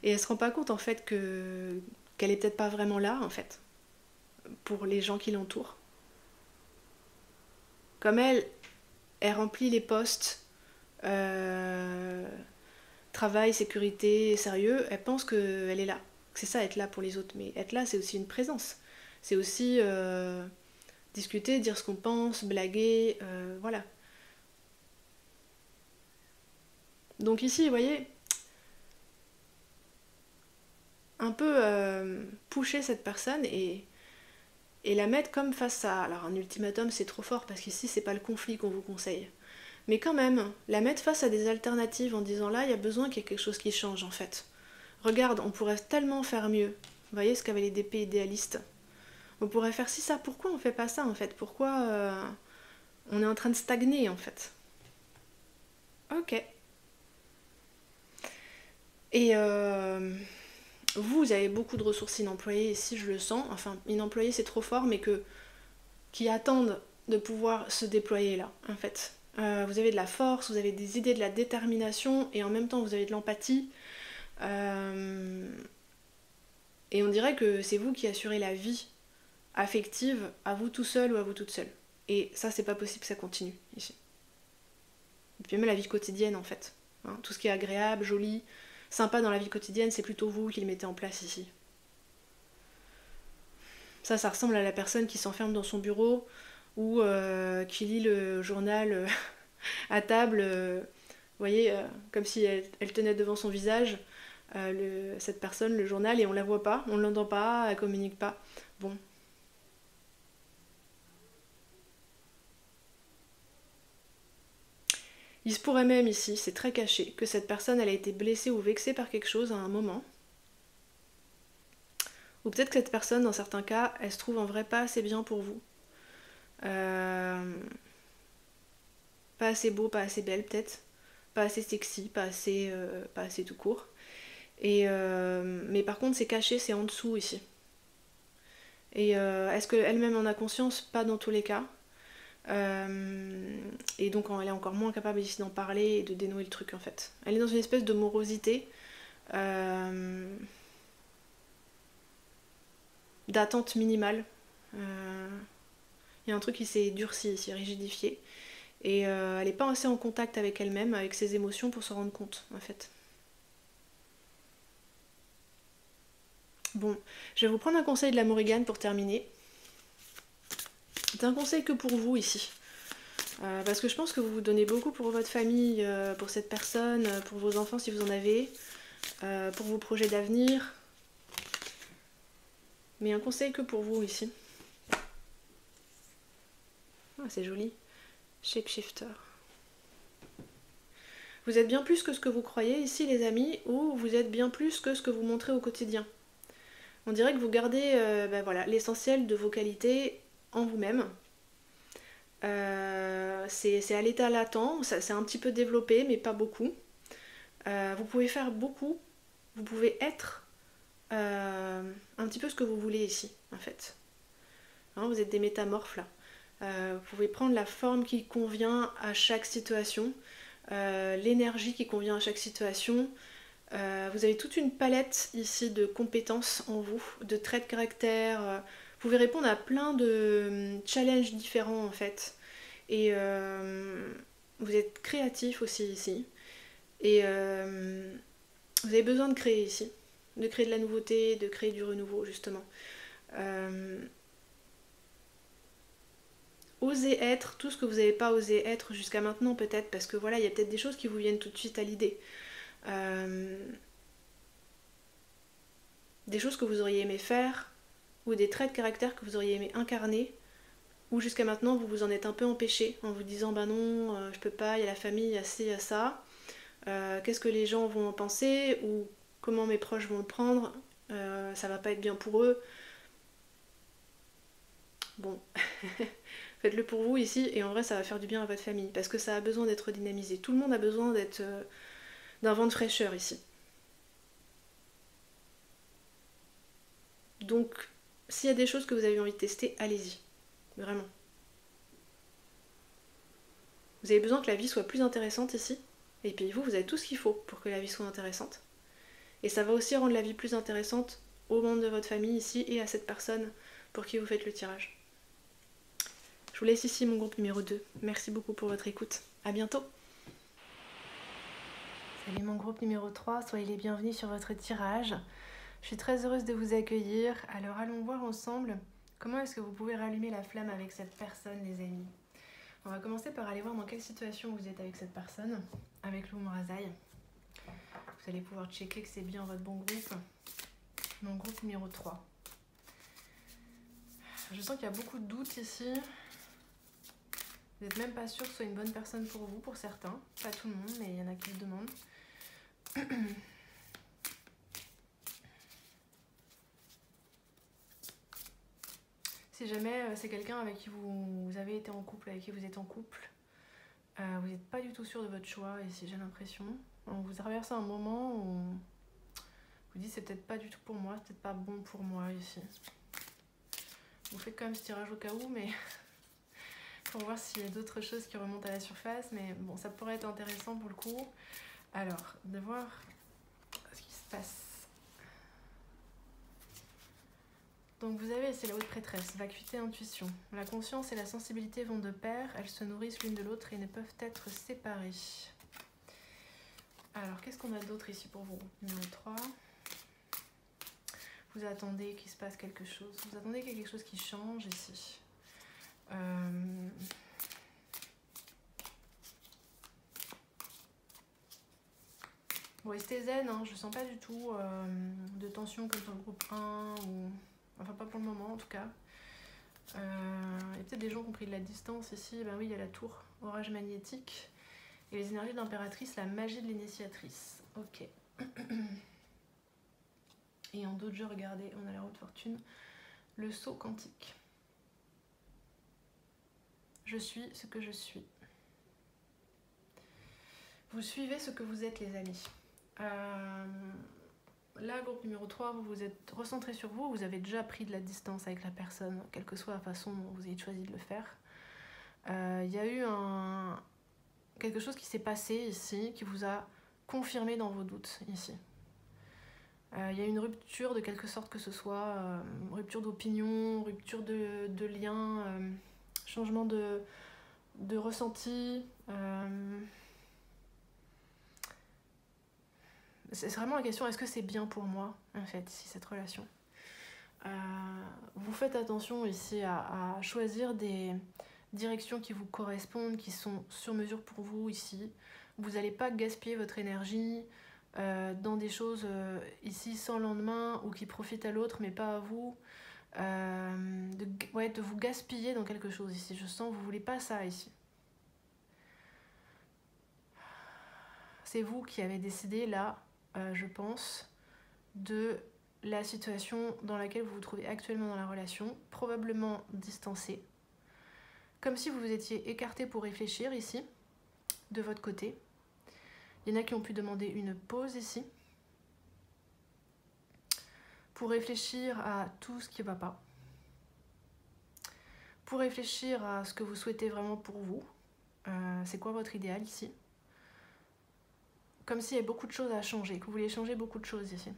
elle se rend pas compte en fait qu'elle est peut-être pas vraiment là en fait, pour les gens qui l'entourent. Comme elle remplit les postes travail, sécurité, sérieux, elle pense qu'elle est là. C'est ça être là pour les autres, mais être là c'est aussi une présence. C'est aussi discuter, dire ce qu'on pense, blaguer, voilà. Donc ici, vous voyez, un peu pusher cette personne et la mettre comme face à... Alors un ultimatum c'est trop fort parce qu'ici c'est pas le conflit qu'on vous conseille. Mais quand même, la mettre face à des alternatives en disant là, il y a besoin qu'il y ait quelque chose qui change en fait. Regarde, on pourrait tellement faire mieux. Vous voyez ce qu'avaient les DP idéalistes. On pourrait faire si ça, pourquoi on fait pas ça en fait? Pourquoi on est en train de stagner en fait? Ok. Et vous avez beaucoup de ressources inemployées ici, je le sens. Enfin, inemployées c'est trop fort, mais qui attendent de pouvoir se déployer là, en fait. Vous avez de la force, vous avez des idées, de la détermination, et en même temps vous avez de l'empathie. Et on dirait que c'est vous qui assurez la vie affective à vous tout seul ou à vous toute seule. Et ça, c'est pas possible que ça continue ici. Et puis même la vie quotidienne en fait. Hein, tout ce qui est agréable, joli, sympa dans la vie quotidienne, c'est plutôt vous qui le mettez en place ici. Ça ressemble à la personne qui s'enferme dans son bureau ou qui lit le journal à table, vous voyez, comme si elle tenait devant son visage cette personne, le journal, et on la voit pas, on l'entend pas, elle communique pas. Bon. Il se pourrait même ici, c'est très caché, que cette personne elle a été blessée ou vexée par quelque chose à un moment. Ou peut-être que cette personne, dans certains cas, elle se trouve en vrai pas assez bien pour vous. Pas assez beau, pas assez belle peut-être. Pas assez sexy, pas assez tout court. Mais par contre c'est caché, c'est en dessous ici. Et est-ce qu'elle-même en a conscience? Pas dans tous les cas. Et donc elle est encore moins capable ici d'en parler et de dénouer le truc en fait. Elle est dans une espèce de morosité, d'attente minimale. Il y a un truc qui s'est durci ici, rigidifié. Et elle n'est pas assez en contact avec elle-même, avec ses émotions pour se rendre compte en fait. Bon, je vais vous prendre un conseil de la Morrigan pour terminer. C'est un conseil que pour vous ici. Parce que je pense que vous vous donnez beaucoup pour votre famille, pour cette personne, pour vos enfants si vous en avez, pour vos projets d'avenir. Mais un conseil que pour vous ici. Ah, c'est joli. Shapeshifter. Vous êtes bien plus que ce que vous croyez ici les amis, ou vous êtes bien plus que ce que vous montrez au quotidien. On dirait que vous gardez voilà, l'essentiel de vos qualités en vous-même. C'est à l'état latent, c'est un petit peu développé, mais pas beaucoup. Vous pouvez faire beaucoup, vous pouvez être un petit peu ce que vous voulez ici, en fait. Hein, vous êtes des métamorphes là. Vous pouvez prendre la forme qui convient à chaque situation, l'énergie qui convient à chaque situation. Vous avez toute une palette ici de compétences en vous, de traits de caractère. Vous pouvez répondre à plein de challenges différents en fait. Et vous êtes créatif aussi ici. Et vous avez besoin de créer ici. De créer de la nouveauté, de créer du renouveau justement. Osez être tout ce que vous n'avez pas osé être jusqu'à maintenant peut-être. Parce que voilà, il y a peut-être des choses qui vous viennent tout de suite à l'idée. Des choses que vous auriez aimé faire ou des traits de caractère que vous auriez aimé incarner ou jusqu'à maintenant vous vous en êtes un peu empêché en vous disant bah non, je peux pas, il y a la famille, il y a ci, il y a ça, qu'est-ce que les gens vont en penser, ou comment mes proches vont le prendre, ça va pas être bien pour eux. Bon, faites-le pour vous ici, et en vrai ça va faire du bien à votre famille, parce que ça a besoin d'être dynamisé. Tout le monde a besoin d'être d'un vent de fraîcheur ici. Donc, s'il y a des choses que vous avez envie de tester, allez-y. Vraiment. Vous avez besoin que la vie soit plus intéressante ici. Et puis vous avez tout ce qu'il faut pour que la vie soit intéressante. Et ça va aussi rendre la vie plus intéressante aux membres de votre famille ici et à cette personne pour qui vous faites le tirage. Je vous laisse ici mon groupe numéro 2. Merci beaucoup pour votre écoute. À bientôt. Salut mon groupe numéro 3, soyez les bienvenus sur votre tirage. Je suis très heureuse de vous accueillir. Alors allons voir ensemble comment est-ce que vous pouvez rallumer la flamme avec cette personne, les amis. On va commencer par aller voir dans quelle situation vous êtes avec cette personne, avec l'Oumrazaï. Vous allez pouvoir checker que c'est bien votre bon groupe. Mon groupe numéro 3. Je sens qu'il y a beaucoup de doutes ici. Vous n'êtes même pas sûr que ce soit une bonne personne pour vous, pour certains. Pas tout le monde, mais il y en a qui le demandent. Si jamais c'est quelqu'un avec qui vous avez été en couple, avec qui vous êtes en couple, vous n'êtes pas du tout sûr de votre choix ici, j'ai l'impression. Vous traversez un moment où vous dites c'est peut-être pas du tout pour moi, c'est peut-être pas bon pour moi ici. Vous faites quand même ce tirage au cas où, mais pour voir s'il y a d'autres choses qui remontent à la surface. Mais bon, ça pourrait être intéressant pour le coup. Alors, de voir ce qui se passe. Donc vous avez, c'est la haute prêtresse, vacuité, intuition. La conscience et la sensibilité vont de pair, elles se nourrissent l'une de l'autre et ne peuvent être séparées. Alors, qu'est-ce qu'on a d'autre ici pour vous? Numéro 3. Vous attendez qu'il se passe quelque chose. Vous attendez qu'il y ait quelque chose qui change ici. Bon, restez zen, hein. Je sens pas du tout de tension comme dans le groupe 1, ou... enfin pas pour le moment en tout cas. Il y a peut-être des gens qui ont pris de la distance ici. Ben oui, il y a la tour, orage magnétique. Et les énergies de l'impératrice, la magie de l'initiatrice. Ok. Et en d'autres jeux, regardez, on a la haute fortune. Le saut quantique. Je suis ce que je suis. Vous suivez ce que vous êtes, les amis. Là, groupe numéro 3, vous vous êtes recentré sur vous. Vous avez déjà pris de la distance avec la personne, quelle que soit la façon dont vous ayez choisi de le faire. Il y a eu quelque chose qui s'est passé ici, qui vous a confirmé dans vos doutes ici. Il y a une rupture de quelque sorte que ce soit, rupture d'opinion, rupture de lien, changement de ressenti. C'est vraiment la question, est-ce que c'est bien pour moi, en fait, ici, cette relation? Vous faites attention ici à choisir des directions qui vous correspondent, qui sont sur mesure pour vous ici. Vous n'allez pas gaspiller votre énergie dans des choses ici sans lendemain, ou qui profitent à l'autre mais pas à vous. De vous gaspiller dans quelque chose ici. Je sens que vous ne voulez pas ça ici. C'est vous qui avez décidé là, je pense, de la situation dans laquelle vous vous trouvez actuellement dans la relation, probablement distancé, comme si vous vous étiez écarté pour réfléchir ici, de votre côté. Il y en a qui ont pu demander une pause ici, pour réfléchir à tout ce qui ne va pas, pour réfléchir à ce que vous souhaitez vraiment pour vous. C'est quoi votre idéal ici? Comme s'il y avait beaucoup de choses à changer, que vous vouliez changer beaucoup de choses ici.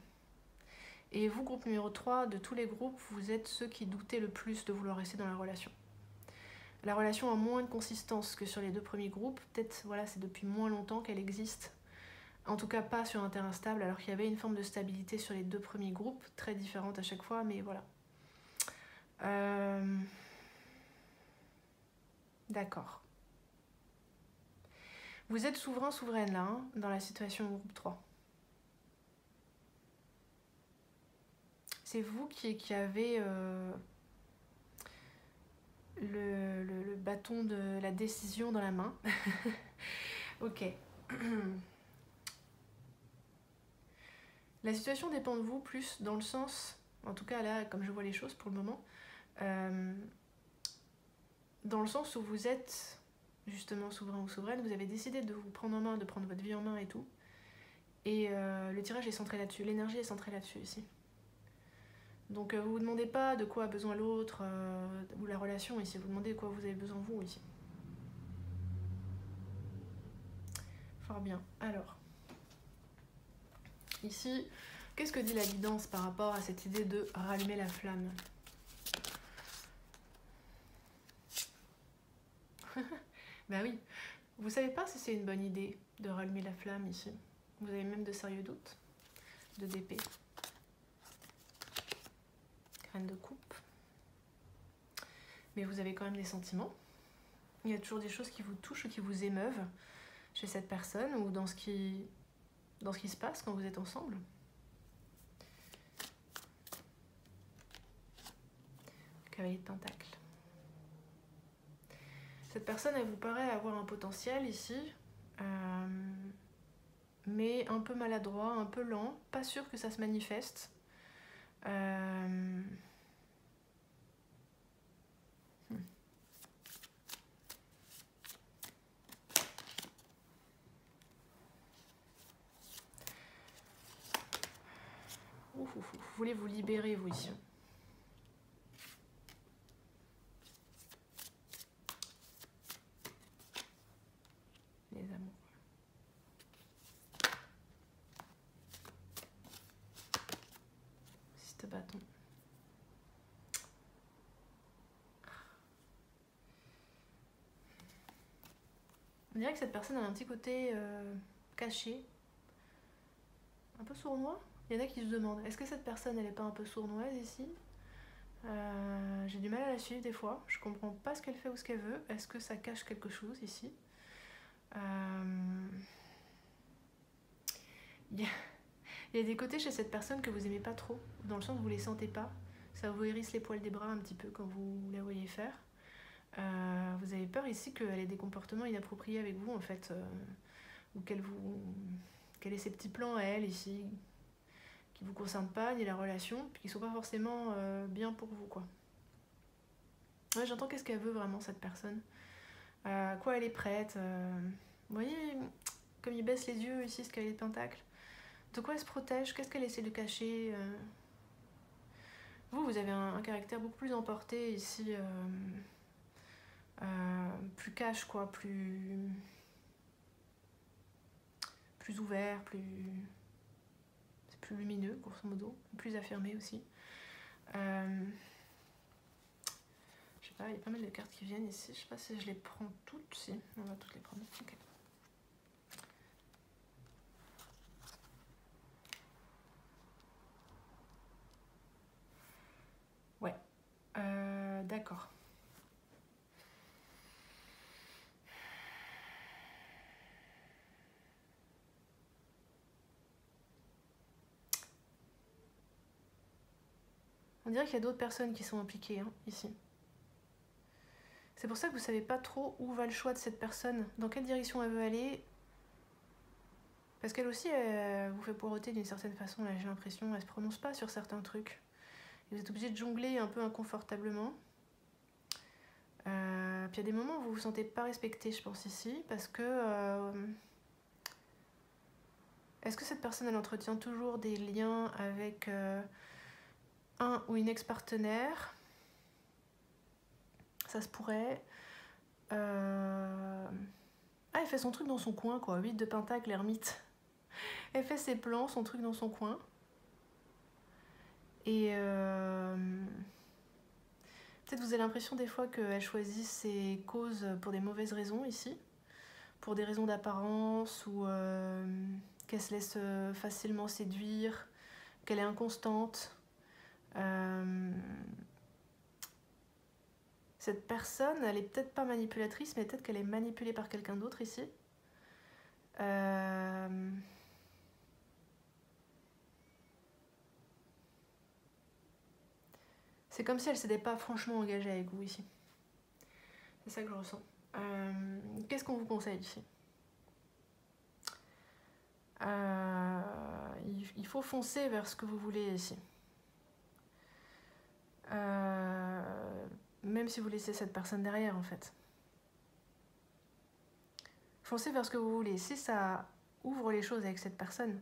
Et vous, groupe numéro 3, de tous les groupes, vous êtes ceux qui doutaient le plus de vouloir rester dans la relation. La relation a moins de consistance que sur les deux premiers groupes. Peut-être, voilà, c'est depuis moins longtemps qu'elle existe. En tout cas, pas sur un terrain stable, alors qu'il y avait une forme de stabilité sur les deux premiers groupes, très différente à chaque fois, mais voilà. D'accord. Vous êtes souverain, souveraine là, hein, dans la situation groupe 3. C'est vous qui avez le bâton de la décision dans la main. Ok. La situation dépend de vous plus dans le sens, en tout cas là, comme je vois les choses pour le moment, dans le sens où vous êtes justement souverain ou souveraine, vous avez décidé de vous prendre en main, de prendre votre vie en main et tout. Et le tirage est centré là-dessus, l'énergie est centrée là-dessus ici. Donc vous vous demandez pas de quoi a besoin l'autre ou la relation ici, vous demandez de quoi vous avez besoin vous ici. Fort bien. Alors, ici, qu'est-ce que dit la guidance par rapport à cette idée de rallumer la flamme? Ben oui, vous savez pas si c'est une bonne idée de rallumer la flamme ici. Vous avez même de sérieux doutes. De d'épée. Graine de coupe. Mais vous avez quand même des sentiments. Il y a toujours des choses qui vous touchent ou qui vous émeuvent chez cette personne ou dans ce qui se passe quand vous êtes ensemble. Cavalier de Pentacle. Cette personne, elle vous paraît avoir un potentiel ici, mais un peu maladroit, un peu lent, pas sûr que ça se manifeste. Vous voulez vous libérer, vous, ici. Les amours. Six de bâton. On dirait que cette personne a un petit côté caché, un peu sournois. Il y en a qui se demandent, est-ce que cette personne, elle n'est pas un peu sournoise ici? J'ai du mal à la suivre des fois. Je comprends pas ce qu'elle fait ou ce qu'elle veut. Est-ce que ça cache quelque chose ici? Il y a des côtés chez cette personne que vous aimez pas trop, dans le sens où vous les sentez pas. Ça vous hérisse les poils des bras un petit peu quand vous la voyez faire. Vous avez peur ici qu'elle ait des comportements inappropriés avec vous en fait, ou qu'elle ait ses petits plans à elle ici, qui vous concernent pas, ni la relation, puis qui sont pas forcément bien pour vous quoi. Ouais, j'entends qu'est-ce qu'elle veut vraiment cette personne. À quoi elle est prête. Vous voyez, comme il baisse les yeux ici, ce cavalier de Pentacle. De quoi elle se protège? Qu'est-ce qu'elle essaie de cacher? Vous avez un caractère beaucoup plus emporté ici, plus cash quoi, plus ouvert, c'est plus lumineux grosso modo, plus affirmé aussi. Je sais pas, il y a pas mal de cartes qui viennent ici. Je sais pas si je les prends toutes. Si, on va toutes les prendre. Ok. Ouais. D'accord. On dirait qu'il y a d'autres personnes qui sont impliquées hein, ici. C'est pour ça que vous savez pas trop où va le choix de cette personne, dans quelle direction elle veut aller. Parce qu'elle aussi, elle vous fait poireauter d'une certaine façon, là j'ai l'impression, elle se prononce pas sur certains trucs. Et vous êtes obligé de jongler un peu inconfortablement. Puis il y a des moments où vous vous sentez pas respecté, je pense ici, parce que... est-ce que cette personne, elle entretient toujours des liens avec un ou une ex-partenaire? Ça se pourrait. Ah, elle fait son truc dans son coin, quoi. 8 de Pentacle, l'ermite. Elle fait ses plans, son truc dans son coin. Et peut-être vous avez l'impression des fois qu'elle choisit ses causes pour des mauvaises raisons ici. Pour des raisons d'apparence ou qu'elle se laisse facilement séduire, qu'elle est inconstante. Cette personne, elle est peut-être pas manipulatrice, mais peut-être qu'elle est manipulée par quelqu'un d'autre ici. C'est comme si elle s'était pas franchement engagée avec vous ici. C'est ça que je ressens. Qu'est-ce qu'on vous conseille ici? Il faut foncer vers ce que vous voulez ici. Même si vous laissez cette personne derrière, en fait. Foncez vers ce que vous voulez. Si ça ouvre les choses avec cette personne,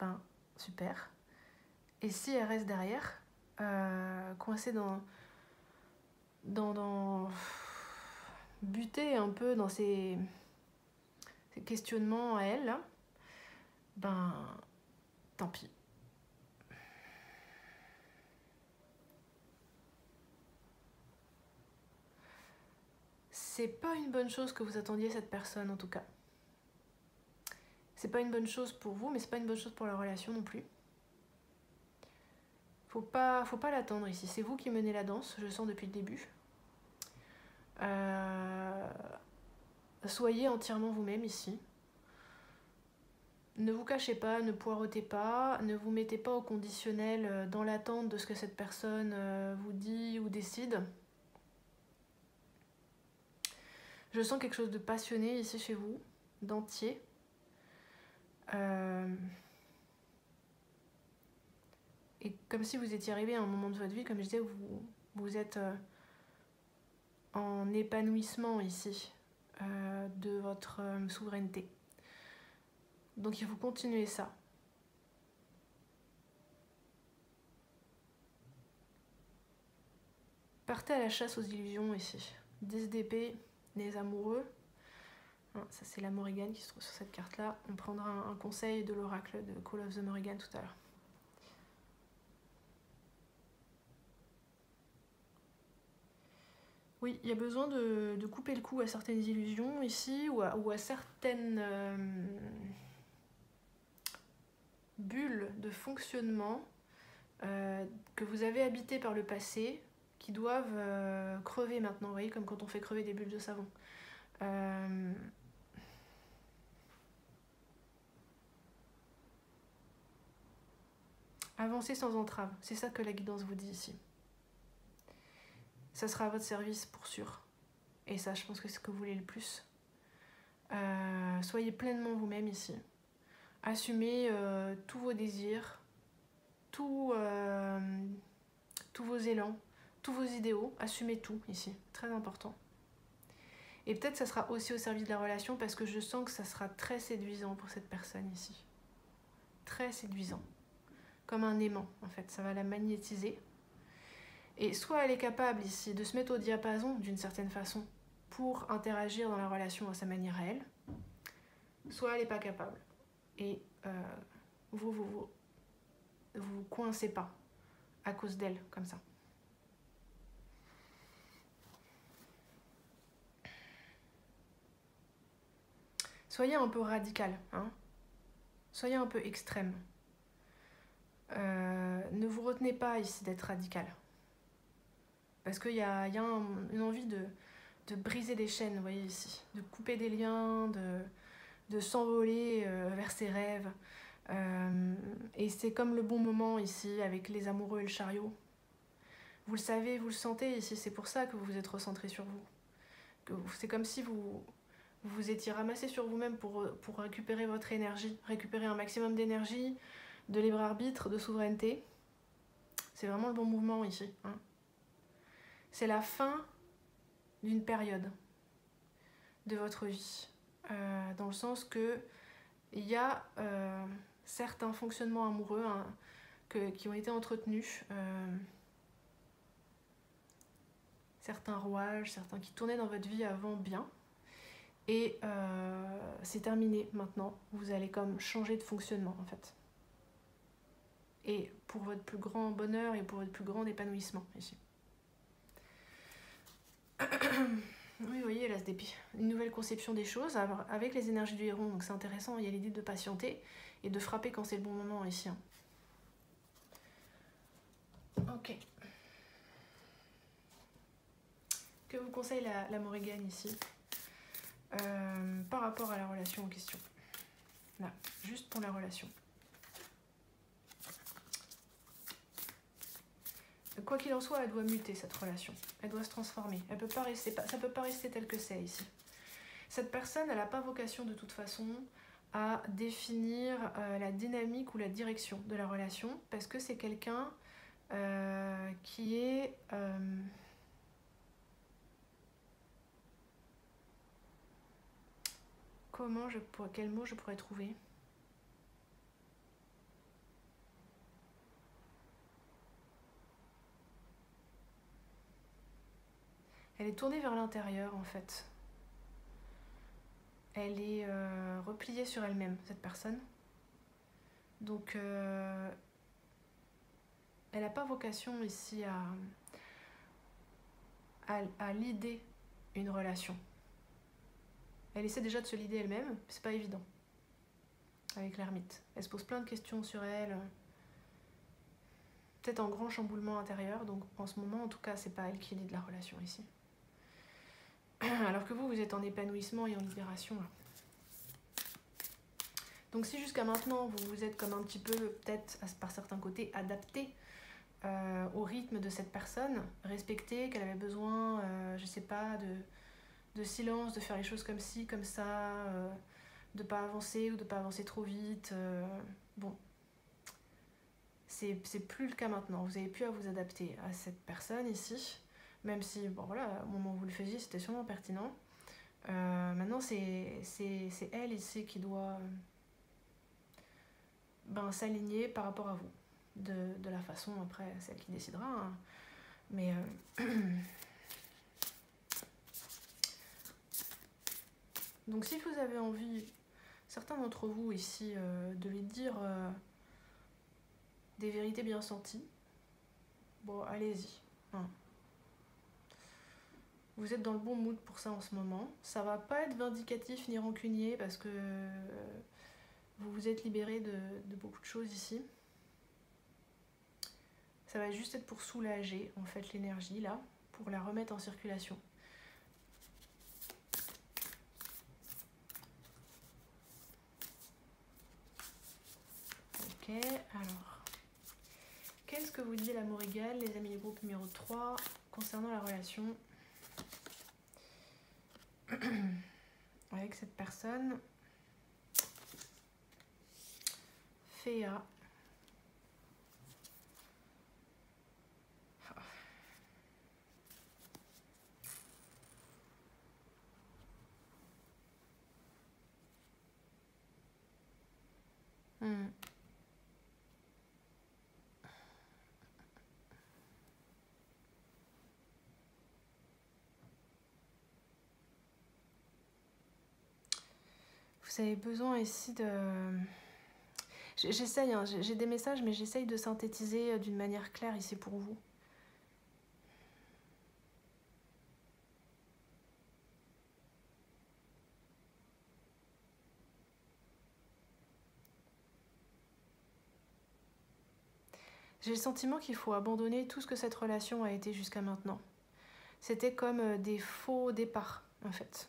ben super. Et si elle reste derrière, coincée dans buter un peu dans ces questionnements à elle, là, ben tant pis. C'est pas une bonne chose que vous attendiez cette personne en tout cas. C'est pas une bonne chose pour vous, mais c'est pas une bonne chose pour la relation non plus. Faut pas l'attendre ici. C'est vous qui menez la danse, je le sens depuis le début. Soyez entièrement vous-même ici. Ne vous cachez pas, ne poirotez pas, ne vous mettez pas au conditionnel dans l'attente de ce que cette personne vous dit ou décide. Je sens quelque chose de passionné ici chez vous, d'entier. Et comme si vous étiez arrivé à un moment de votre vie, comme je disais, vous êtes en épanouissement ici de votre souveraineté. Donc il faut continuer ça. Partez à la chasse aux illusions ici. 10 d'épée, les amoureux. Ça c'est la Morrigan qui se trouve sur cette carte là. On prendra un conseil de l'oracle de Call of the Morrigan tout à l'heure. Oui, il y a besoin de couper le cou à certaines illusions ici, ou à certaines bulles de fonctionnement que vous avez habitées par le passé, qui doivent crever maintenant, vous voyez, comme quand on fait crever des bulles de savon. Avancez sans entrave, c'est ça que la guidance vous dit ici. Ça sera à votre service pour sûr. Et ça, je pense que c'est ce que vous voulez le plus. Soyez pleinement vous-même ici. Assumez tous vos désirs, tous vos élans, tous vos idéaux. Assumez tout ici, très important. Et peut-être ça sera aussi au service de la relation parce que je sens que ça sera très séduisant pour cette personne ici. Très séduisant. Comme un aimant en fait, ça va la magnétiser. Et soit elle est capable ici de se mettre au diapason d'une certaine façon pour interagir dans la relation à sa manière à elle, soit elle n'est pas capable. Et vous coincez pas à cause d'elle comme ça. Soyez un peu radical, hein. Soyez un peu extrême. Ne vous retenez pas ici d'être radical. Parce qu'il y a une envie de briser des chaînes, vous voyez ici. De couper des liens, de s'envoler vers ses rêves. Et c'est comme le bon moment ici, avec les amoureux et le chariot. Vous le savez, vous le sentez ici, c'est pour ça que vous vous êtes recentré sur vous. C'est comme si vous vous étiez ramassé sur vous-même pour récupérer votre énergie, récupérer un maximum d'énergie, de libre arbitre, de souveraineté. C'est vraiment le bon mouvement ici, hein. C'est la fin d'une période de votre vie, dans le sens que il y a certains fonctionnements amoureux hein, qui ont été entretenus, certains rouages, certains qui tournaient dans votre vie avant bien, et c'est terminé maintenant. Vous allez comme changer de fonctionnement en fait. Et pour votre plus grand bonheur et pour votre plus grand épanouissement ici. Oui, vous voyez, l'as d'épée. Une nouvelle conception des choses avec les énergies du héron, donc c'est intéressant. Il y a l'idée de patienter et de frapper quand c'est le bon moment ici. Ok. Que vous conseille la Morrigan ici par rapport à la relation en question? Là, juste pour la relation. Quoi qu'il en soit, elle doit muter cette relation. Elle doit se transformer. Elle peut pas rester, ça peut pas rester tel que c'est ici. Cette personne, elle n'a pas vocation de toute façon à définir la dynamique ou la direction de la relation parce que c'est quelqu'un qui est... quel mot je pourrais trouver? Elle est tournée vers l'intérieur en fait. Elle est repliée sur elle-même, cette personne. Donc, elle n'a pas vocation ici à lider une relation. Elle essaie déjà de se lider elle-même, mais c'est pas évident avec l'ermite. Elle se pose plein de questions sur elle, peut-être en grand chamboulement intérieur, donc en ce moment en tout cas c'est pas elle qui lide la relation ici. Alors que vous êtes en épanouissement et en libération là. Donc si jusqu'à maintenant vous vous êtes comme un petit peu peut-être par certains côtés adapté au rythme de cette personne, respecté, qu'elle avait besoin, je sais pas, de silence, de faire les choses comme ci, comme ça, de pas avancer ou de pas avancer trop vite. Bon, c'est plus le cas maintenant. Vous avez pu à vous adapter à cette personne ici, même si, bon voilà, au moment où vous le faisiez, c'était sûrement pertinent. Maintenant, c'est elle ici qui doit s'aligner par rapport à vous. De la façon, après, c'est elle qui décidera. Hein. Mais... Donc si vous avez envie, certains d'entre vous ici, de lui dire des vérités bien senties, bon, allez-y. Hein. Vous êtes dans le bon mood pour ça en ce moment. Ça va pas être vindicatif ni rancunier parce que vous vous êtes libéré de beaucoup de choses ici. Ça va juste être pour soulager en fait l'énergie là, pour la remettre en circulation. Ok, alors. Qu'est-ce que vous dit l'amour égal, les amis du groupe numéro 3, concernant la relation avec cette personne? Féa. Vous avez besoin ici de... J'essaye, hein, j'ai des messages, mais j'essaye de synthétiser d'une manière claire ici pour vous. J'ai le sentiment qu'il faut abandonner tout ce que cette relation a été jusqu'à maintenant. C'était comme des faux départs, en fait.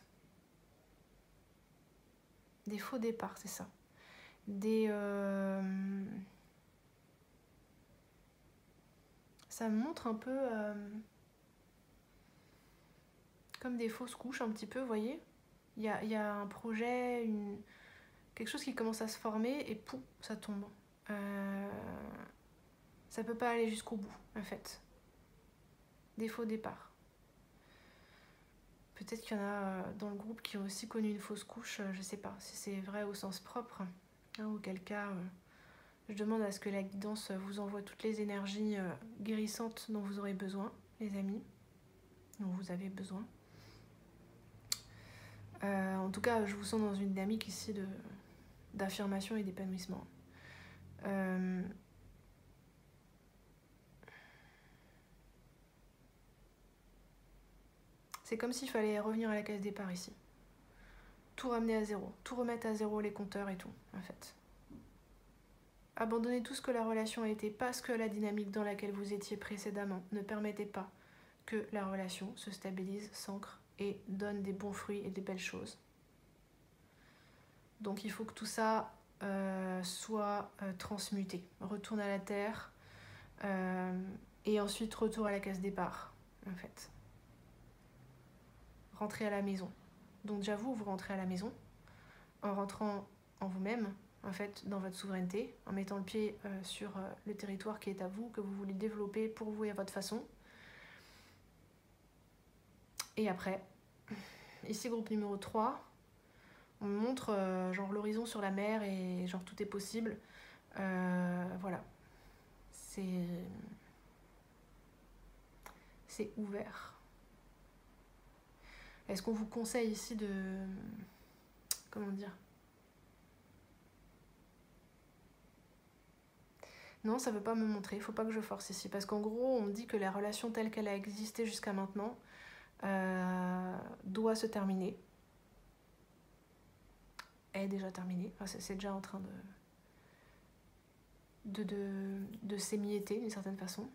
Des faux départs, c'est ça. Ça me montre un peu comme des fausses couches, un petit peu, vous voyez. Il y a un projet, quelque chose qui commence à se former et pouf, ça tombe. Ça peut pas aller jusqu'au bout, en fait. Des faux départs. Peut-être qu'il y en a dans le groupe qui ont aussi connu une fausse couche, je sais pas si c'est vrai au sens propre, hein, auquel cas je demande à ce que la guidance vous envoie toutes les énergies guérissantes dont vous aurez besoin, les amis, dont vous avez besoin. En tout cas, je vous sens dans une dynamique ici d'affirmation et d'épanouissement. C'est comme s'il fallait revenir à la case départ ici. Tout ramener à zéro, tout remettre à zéro, les compteurs et tout, en fait. Abandonner tout ce que la relation a été parce que la dynamique dans laquelle vous étiez précédemment ne permettait pas que la relation se stabilise, s'ancre et donne des bons fruits et des belles choses. Donc il faut que tout ça soit transmuté. Retourne à la terre, Et ensuite, retour à la case départ, en fait. Rentrez à la maison. Donc déjà, vous rentrez à la maison en rentrant en vous-même, en fait, dans votre souveraineté, en mettant le pied sur le territoire qui est à vous, que vous voulez développer pour vous et à votre façon. Et après, ici, groupe numéro 3, on me montre genre l'horizon sur la mer et genre tout est possible. Voilà. C'est ouvert. Est-ce qu'on vous conseille ici de... Comment dire? Non, ça veut pas me montrer, il faut pas que je force ici. Parce qu'en gros, on me dit que la relation telle qu'elle a existé jusqu'à maintenant doit se terminer. Elle est déjà terminée, enfin, c'est déjà en train de s'émietter d'une certaine façon.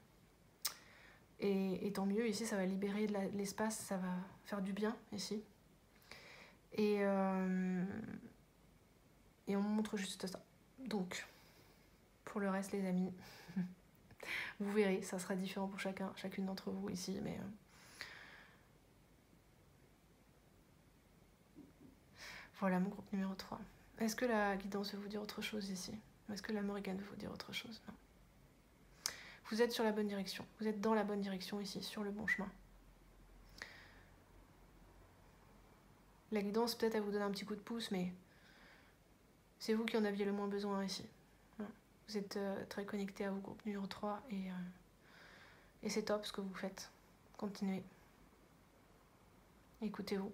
Et tant mieux, ici ça va libérer de l'espace, ça va faire du bien ici. Et on me montre juste ça. Donc, pour le reste les amis, vous verrez, ça sera différent pour chacune d'entre vous ici, mais... Voilà mon groupe numéro 3. Est-ce que la guidance veut vous dire autre chose ici? Est-ce que la Morrigan veut vous dire autre chose? Non. Vous êtes sur la bonne direction. Vous êtes dans la bonne direction ici, sur le bon chemin. La guidance, peut-être, elle vous donne un petit coup de pouce, mais c'est vous qui en aviez le moins besoin ici. Vous êtes très connecté à vos groupes numéro 3 et c'est top ce que vous faites. Continuez. Écoutez-vous.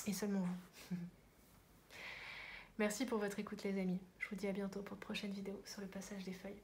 Et seulement vous. Merci pour votre écoute les amis. Je vous dis à bientôt pour de prochaines vidéos sur le passage des feuilles.